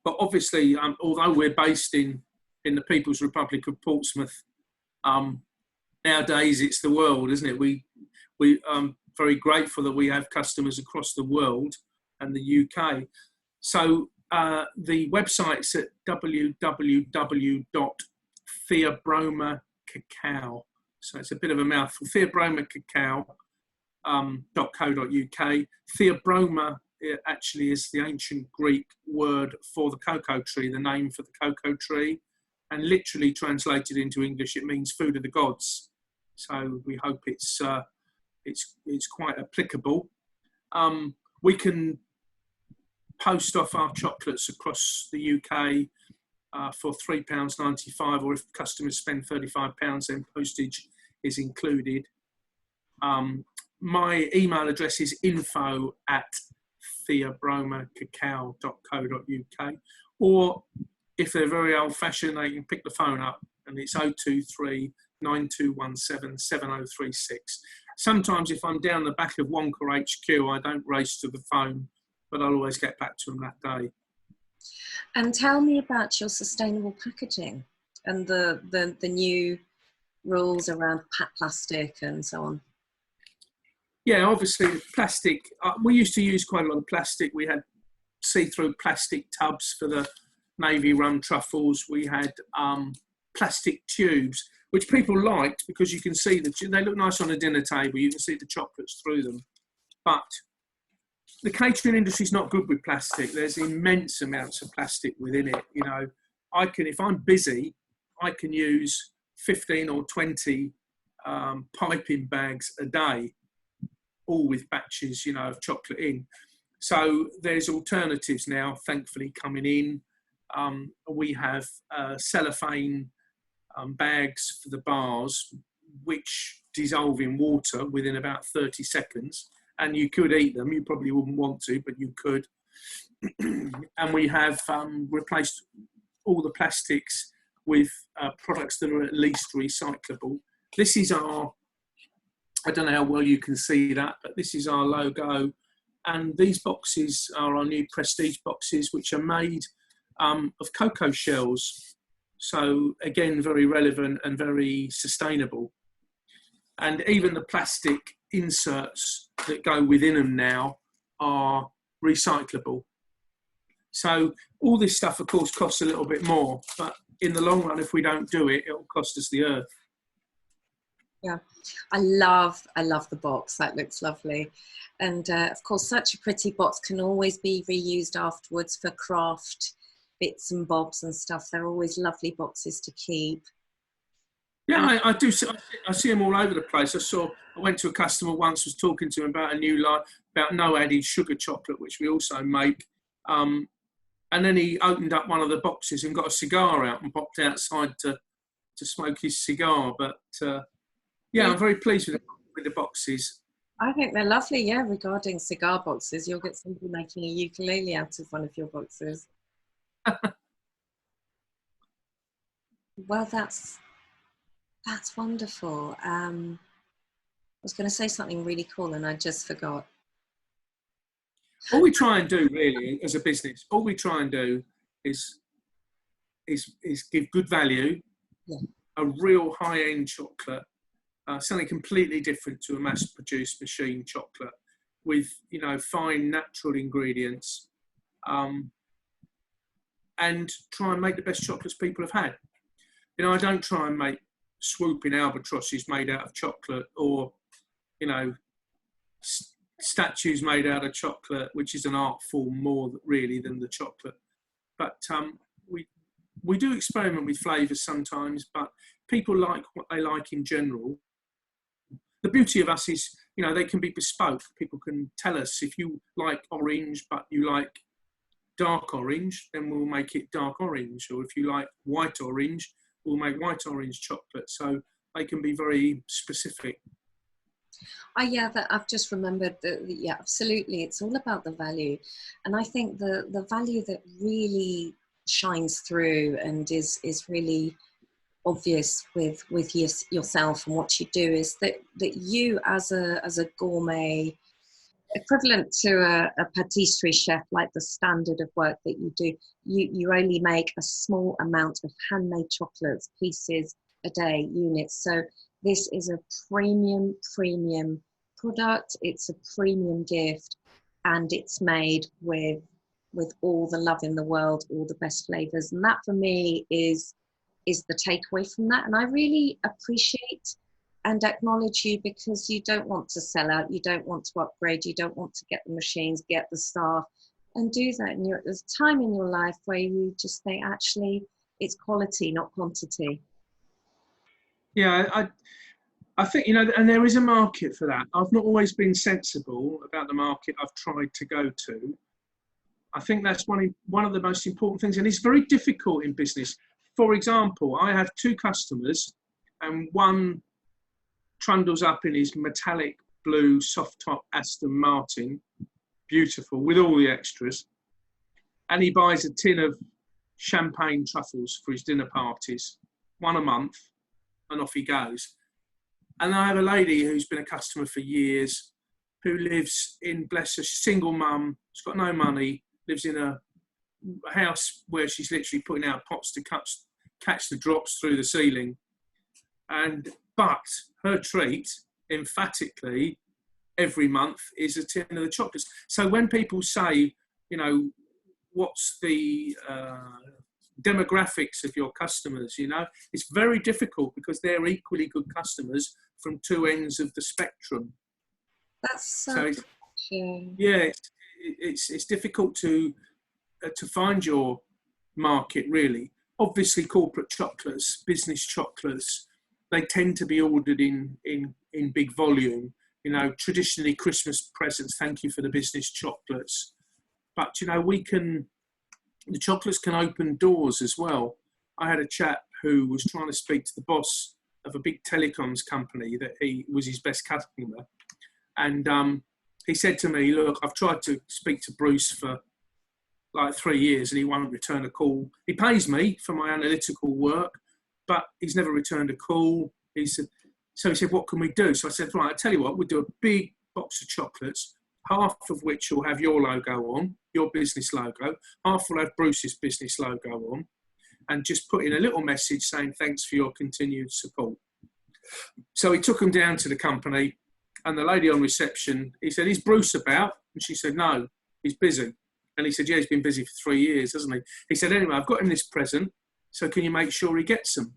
B: But obviously, although we're based in the People's Republic of Portsmouth, nowadays it's the world, isn't it? We very grateful that we have customers across the world and the UK. So the website's at www.Theobroma Cacao. So it's a bit of a mouthful. Theobroma Cacao.co.uk. Theobroma actually is the ancient Greek word for the cocoa tree, the name for the cocoa tree, and literally translated into English, it means food of the gods. So we hope it's quite applicable. We can post off our chocolates across the UK for £3.95, or if customers spend £35, then postage is included. My email address is info@theobromacacao.co.uk, or if they're very old-fashioned, they can pick the phone up, and it's 023 9217 7036. Sometimes if I'm down the back of Wonka HQ, I don't race to the phone, but I'll always get back to them that day.
A: And tell me about your sustainable packaging and the new rules around plastic and so on.
B: Yeah, obviously plastic. We used to use quite a lot of plastic. We had see-through plastic tubs for the navy rum truffles. We had plastic tubes, which people liked because you can see that they look nice on a dinner table. You can see the chocolates through them. But the catering industry is not good with plastic. There's immense amounts of plastic within it. If I'm busy, I can use 15 or 20 piping bags a day, all with batches, of chocolate in. So there's alternatives now, thankfully, coming in. We have cellophane bags for the bars, which dissolve in water within about 30 seconds. And you could eat them. You probably wouldn't want to, but you could. And we have replaced all the plastics with products that are at least recyclable. This is I don't know how well you can see that, but this is our logo. And these boxes are our new prestige boxes, which are made of cocoa shells. So again, very relevant and very sustainable. And even the plastic inserts that go within them now are recyclable. So all this stuff, of course, costs a little bit more, but in the long run, if we don't do it, it'll cost us the earth.
A: Yeah, I love the box. That looks lovely. And of course, such a pretty box can always be reused afterwards for craft bits and bobs and stuff. They're always lovely boxes to keep.
B: Yeah, I do. I see them all over the place. I went to a customer once, was talking to him about a new line, about no added sugar chocolate, which we also make. And then he opened up one of the boxes and got a cigar out and popped outside to smoke his cigar. But yeah, I'm very pleased with the boxes.
A: I think they're lovely, yeah. Regarding cigar boxes, you'll get somebody making a ukulele out of one of your boxes. Well, that's wonderful. I was going to say something really cool and I just forgot.
B: All we try and do, really, as a business, all we try and do is give good value,
A: yeah.
B: A real high-end chocolate, something completely different to a mass-produced machine chocolate, with fine natural ingredients, and try and make the best chocolates people have had. I don't try and make swooping albatrosses made out of chocolate, or statues made out of chocolate, which is an art form more really than the chocolate. But we do experiment with flavours sometimes, but people like what they like in general. The beauty of us is, they can be bespoke. People can tell us, if you like orange, but you like dark orange, then we'll make it dark orange. Or if you like white orange, we'll make white orange chocolate. So they can be very specific.
A: Yeah, I've just remembered that. Yeah, absolutely. It's all about the value, and I think the value that really shines through and is really obvious with yourself and what you do is that you as a gourmet, equivalent to a patisserie chef, like the standard of work that you do, you only make a small amount of handmade chocolates, pieces a day, units. So this is a premium product. It's a premium gift, and it's made with all the love in the world, all the best flavors. And that for me is the takeaway from that. And I really appreciate and acknowledge you, because you don't want to sell out, you don't want to upgrade, you don't want to get the machines, get the staff and do that. And there's a time in your life where you just think, actually, it's quality, not quantity.
B: Yeah, I think, and there is a market for that. I've not always been sensible about the market I've tried to go to. I think that's one of the most important things, and it's very difficult in business. For example, I have two customers, and one trundles up in his metallic blue soft top Aston Martin, beautiful, with all the extras, and he buys a tin of champagne truffles for his dinner parties, one a month, and off he goes. And I have a lady who's been a customer for years, who lives in, bless her, single mum, she's got no money, lives in a house where she's literally putting out pots to catch the drops through the ceiling. But her treat, emphatically, every month is a tin of the chocolates. So when people say, what's the demographics of your customers, it's very difficult, because they're equally good customers from two ends of the spectrum.
A: That's so
B: yeah, it's difficult to find your market, really. Obviously, corporate chocolates, business chocolates, they tend to be ordered in big volume. Traditionally Christmas presents, thank you for the business chocolates. But the chocolates can open doors as well. I had a chap who was trying to speak to the boss of a big telecoms company that he was his best customer. And he said to me, look, I've tried to speak to Bruce for like 3 years and he won't return a call. He pays me for my analytical work, but he's never returned a call. So he said, what can we do? So I said, right, I'll tell you what, we'll do a big box of chocolates, half of which will have your logo on, your business logo, half will have Bruce's business logo on, and just put in a little message saying thanks for your continued support. So he took them down to the company, and the lady on reception, he said, "Is Bruce about?" And she said, "No, he's busy." And he said, "Yeah, he's been busy for 3 years, hasn't he?" He said, "Anyway, I've got him this present, so can you make sure he gets them?"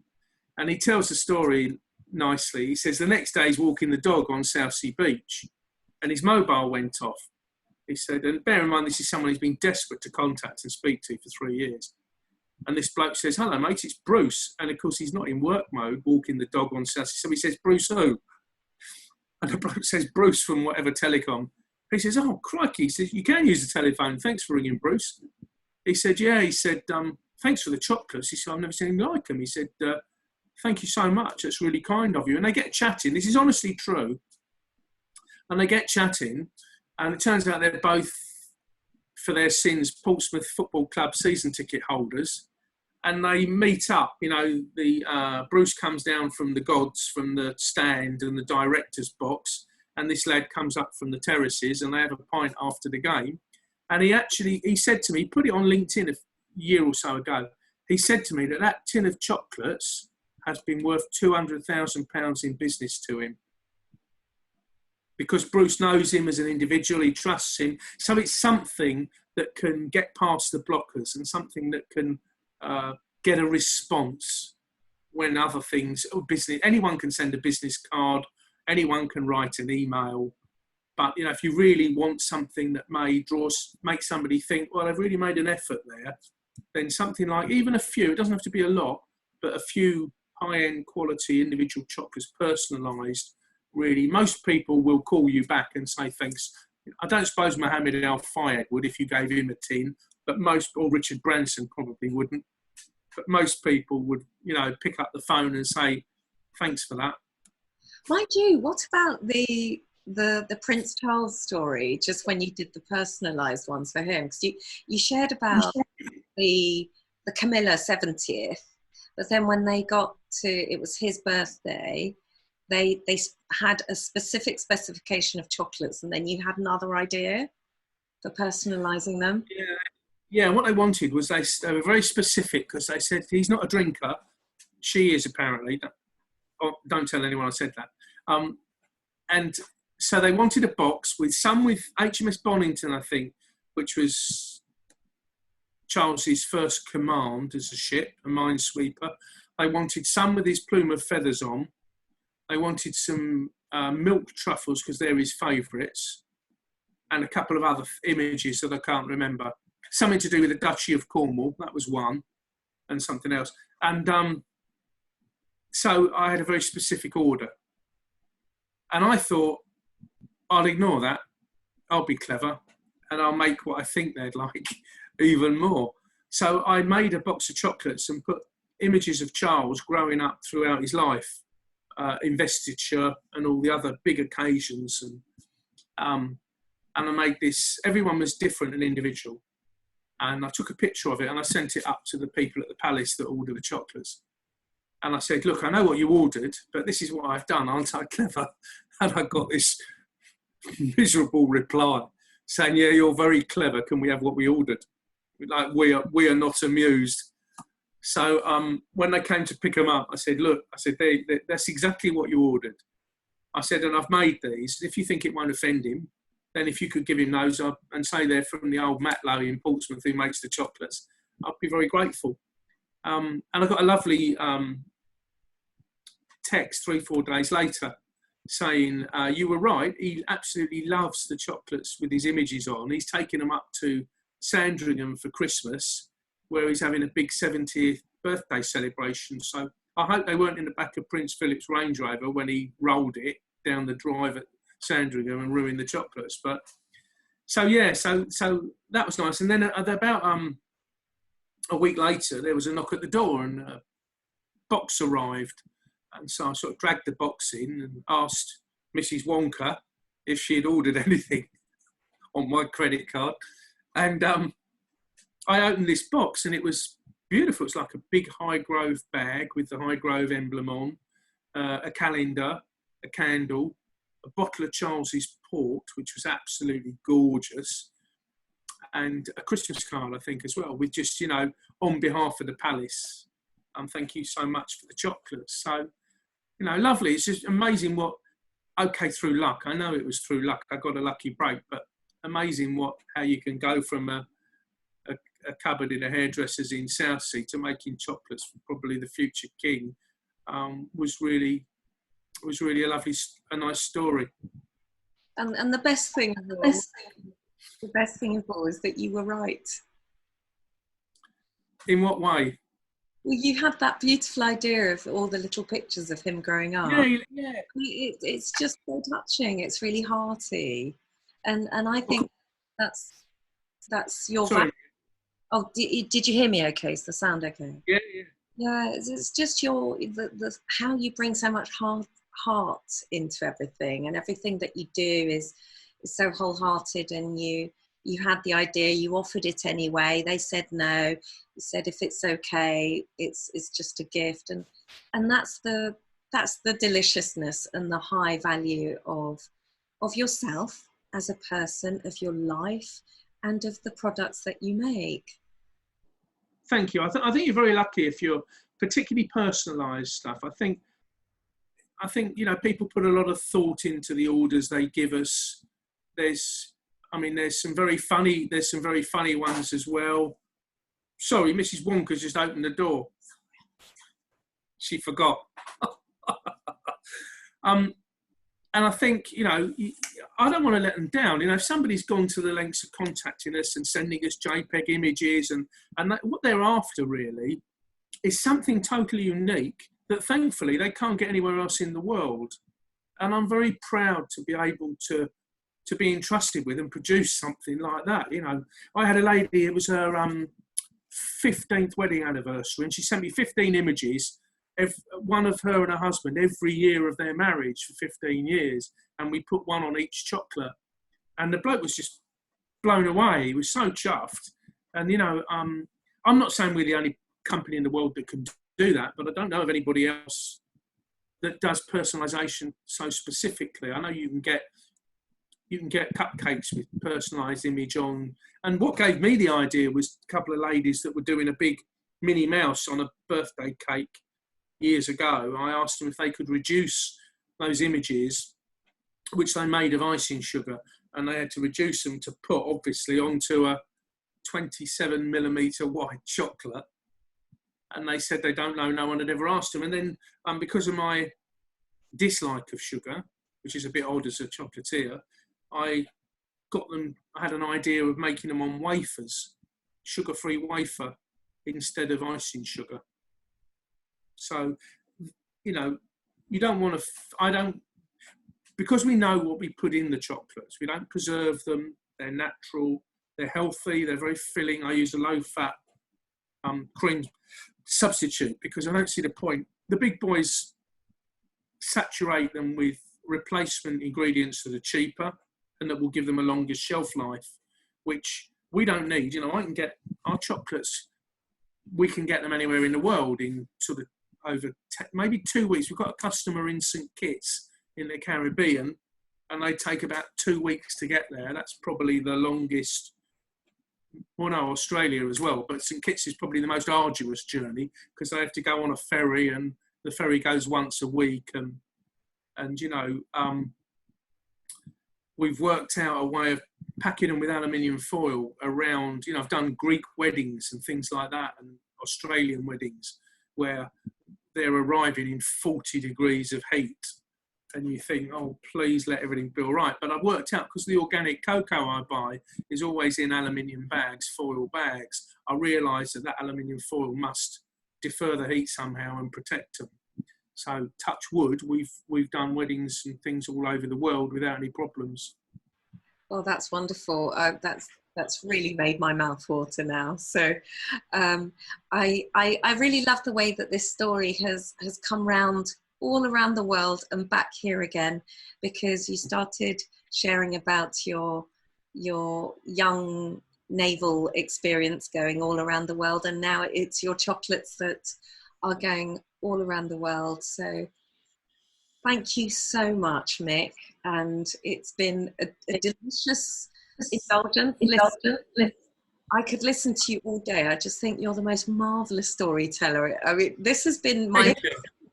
B: And he tells the story nicely. He says, the next day he's walking the dog on Southsea Beach, and his mobile went off. He said, and bear in mind, this is someone he's been desperate to contact and speak to for 3 years. And this bloke says, "Hello, mate, it's Bruce." And of course, he's not in work mode, walking the dog on Southsea. So he says, "Bruce who?" And the bloke says, "Bruce from whatever telecom." He says, "Oh, crikey." He says, "You can use the telephone. Thanks for ringing, Bruce." He said, "Yeah." He said, "Thanks for the chocolates." He said, "I've never seen anything like them." He said, "Thank you so much. That's really kind of you." And they get chatting. This is honestly true. And they get chatting. And it turns out they're both, for their sins, Portsmouth Football Club season ticket holders. And they meet up. You know, Bruce comes down from the gods, from the stand and the director's box. And this lad comes up from the terraces, and they have a pint after the game. And he said to me, he put it on LinkedIn a year or so ago. He said to me that tin of chocolates has been worth £200,000 in business to him. Because Bruce knows him as an individual, he trusts him. So it's something that can get past the blockers, and something that can get a response when other things, business, anyone can send a business card, anyone can write an email. But, you know, if you really want something that may make somebody think, well, I've really made an effort there, then something like, even a few, it doesn't have to be a lot, but a few high-end quality individual chocolates, personalised, really, most people will call you back and say thanks. I don't suppose Mohammed Al-Fayed would if you gave him a tin, but or Richard Branson probably wouldn't. But most people would, you know, pick up the phone and say thanks for that.
A: Mind you, what about the Prince Charles story, just when you did the personalised ones for him? Because you shared about the Camilla 70th, but then when they got to, it was his birthday, they had a specific specification of chocolates, and then you had another idea for personalising them.
B: Yeah, what they wanted was they were very specific, because they said he's not a drinker. She is, apparently. Don't tell anyone I said that. And so they wanted a box with HMS Bonington, I think, which was Charles's first command as a ship, a minesweeper. They wanted some with his plume of feathers on. They wanted some milk truffles, because they're his favourites, and a couple of other images that I can't remember. Something to do with the Duchy of Cornwall, that was one, and something else. And so I had a very specific order. And I thought, I'll ignore that. I'll be clever, and I'll make what I think they'd like even more. So I made a box of chocolates and put images of Charles growing up throughout his life, investiture and all the other big occasions. And I made this, everyone was different and individual. And I took a picture of it and I sent it up to the people at the palace that ordered the chocolates. And I said, "Look, I know what you ordered, but this is what I've done. Aren't I clever?" And I got this miserable reply saying, "Yeah, you're very clever. Can we have what we ordered?" Like, we are not amused. So when they came to pick them up, I said, "Look," I said, that's exactly what you ordered. I said, "And I've made these. If you think it won't offend him, then if you could give him those and say they're from the old Matlow in Portsmouth who makes the chocolates, I'd be very grateful." And I got a lovely text 3-4 days later saying, "You were right. He absolutely loves the chocolates with his images on. He's taken them up to Sandringham for Christmas, where he's having a big 70th birthday celebration. So I hope they weren't in the back of Prince Philip's Range Rover when he rolled it down the drive at Sandringham and ruined the chocolates." But so that was nice. And then about a week later, there was a knock at the door and a box arrived. And so I sort of dragged the box in and asked Mrs. Wonka if she had ordered anything on my credit card. And I opened this box and it was beautiful. It's like a big Highgrove bag with the Highgrove emblem on, a calendar, a candle, a bottle of Charles's port, which was absolutely gorgeous, and a Christmas card, I think, as well, with just, you know, on behalf of the palace, thank you so much for the chocolates. So you know, lovely. It's just amazing what, okay, through luck. I know it was through luck. I got a lucky break, but amazing how you can go from a cupboard in a hairdresser's in Southsea to making chocolates for probably the future king. Was really a nice story.
A: And the best thing of all, is that you were right.
B: In what way?
A: Well, you had that beautiful idea of all the little pictures of him growing up.
B: Yeah.
A: It's just so touching. It's really hearty, and I think that's your.
B: Sorry.
A: Oh, did you hear me? Okay, is the sound okay?
B: Yeah.
A: Yeah, it's just the how you bring so much heart into everything, and everything that you do is so wholehearted, and you had the idea, you offered it anyway, they said no, you said if it's okay, it's just a gift, and that's the deliciousness and the high value of yourself as a person, of your life, and of the products that you make.
B: Thank you. I think you're very lucky if you're particularly personalised stuff. I think you know, people put a lot of thought into the orders they give us. There's some very funny ones as well. Sorry, Mrs. Wonka's just opened the door. She forgot. And I think, you know, I don't want to let them down. You know, if somebody's gone to the lengths of contacting us and sending us JPEG images and what they're after really is something totally unique that thankfully they can't get anywhere else in the world. And I'm very proud to be able to be entrusted with and produce something like that. You know, I had a lady, it was her 15th wedding anniversary, and she sent me 15 images, one of her and her husband every year of their marriage for 15 years, and we put one on each chocolate, and the bloke was just blown away. He was so chuffed. And you know, I'm not saying we're the only company in the world that can do that, but I don't know of anybody else that does personalization so specifically. I know you can get cupcakes with personalised image on. And what gave me the idea was a couple of ladies that were doing a big Minnie Mouse on a birthday cake years ago. I asked them if they could reduce those images, which they made of icing sugar, and they had to reduce them to put, obviously, onto a 27mm white chocolate. And they said they don't know, no one had ever asked them. And then because of my dislike of sugar, which is a bit odd as a chocolatier, I had an idea of making them on wafers, sugar-free wafer, instead of icing sugar. So, you know, you don't want to, because we know what we put in the chocolates, we don't preserve them, they're natural, they're healthy, they're very filling. I use a low-fat cream substitute because I don't see the point. The big boys saturate them with replacement ingredients that are cheaper and that will give them a longer shelf life, which we don't need. You know, I can get our chocolates, we can get them anywhere in the world in sort of over maybe 2 weeks. We've got a customer in St. Kitts in the Caribbean, and they take about 2 weeks to get there. That's probably the longest. Well, no, Australia as well, but St. Kitts is probably the most arduous journey because they have to go on a ferry, and the ferry goes once a week, and you know, we've worked out a way of packing them with aluminium foil around, you know, I've done Greek weddings and things like that, and Australian weddings where they're arriving in 40 degrees of heat, and you think, oh, please let everything be all right. But I've worked out, because the organic cocoa I buy is always in aluminium bags, foil bags, I realised that aluminium foil must defer the heat somehow and protect them. So, touch wood, we've done weddings and things all over the world without any problems.
A: Well, that's wonderful. That's really made my mouth water now. So, I really love the way that this story has come round all around the world and back here again, because you started sharing about your young naval experience going all around the world, and now it's your chocolates that are going all around the world. So thank you so much, Mick, and it's been a delicious indulgence. I could listen to you all day. I just think you're the most marvellous storyteller. I mean, this has been my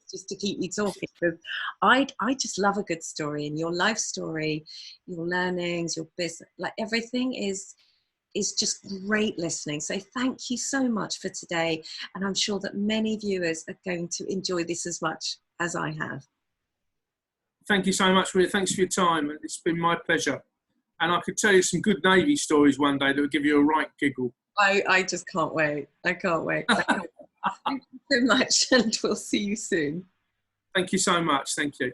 A: just to keep you talking, because I just love a good story, and your life story, your learnings, your business, like everything is just great listening. So thank you so much for today, and I'm sure that many viewers are going to enjoy this as much as I have.
B: Thank you so much, Ria. Thanks for your time. It's been my pleasure. And I could tell you some good Navy stories one day that would give you a right giggle.
A: I just can't wait. I can't wait. Thank you so much, and we'll see you soon.
B: Thank you so much. Thank you.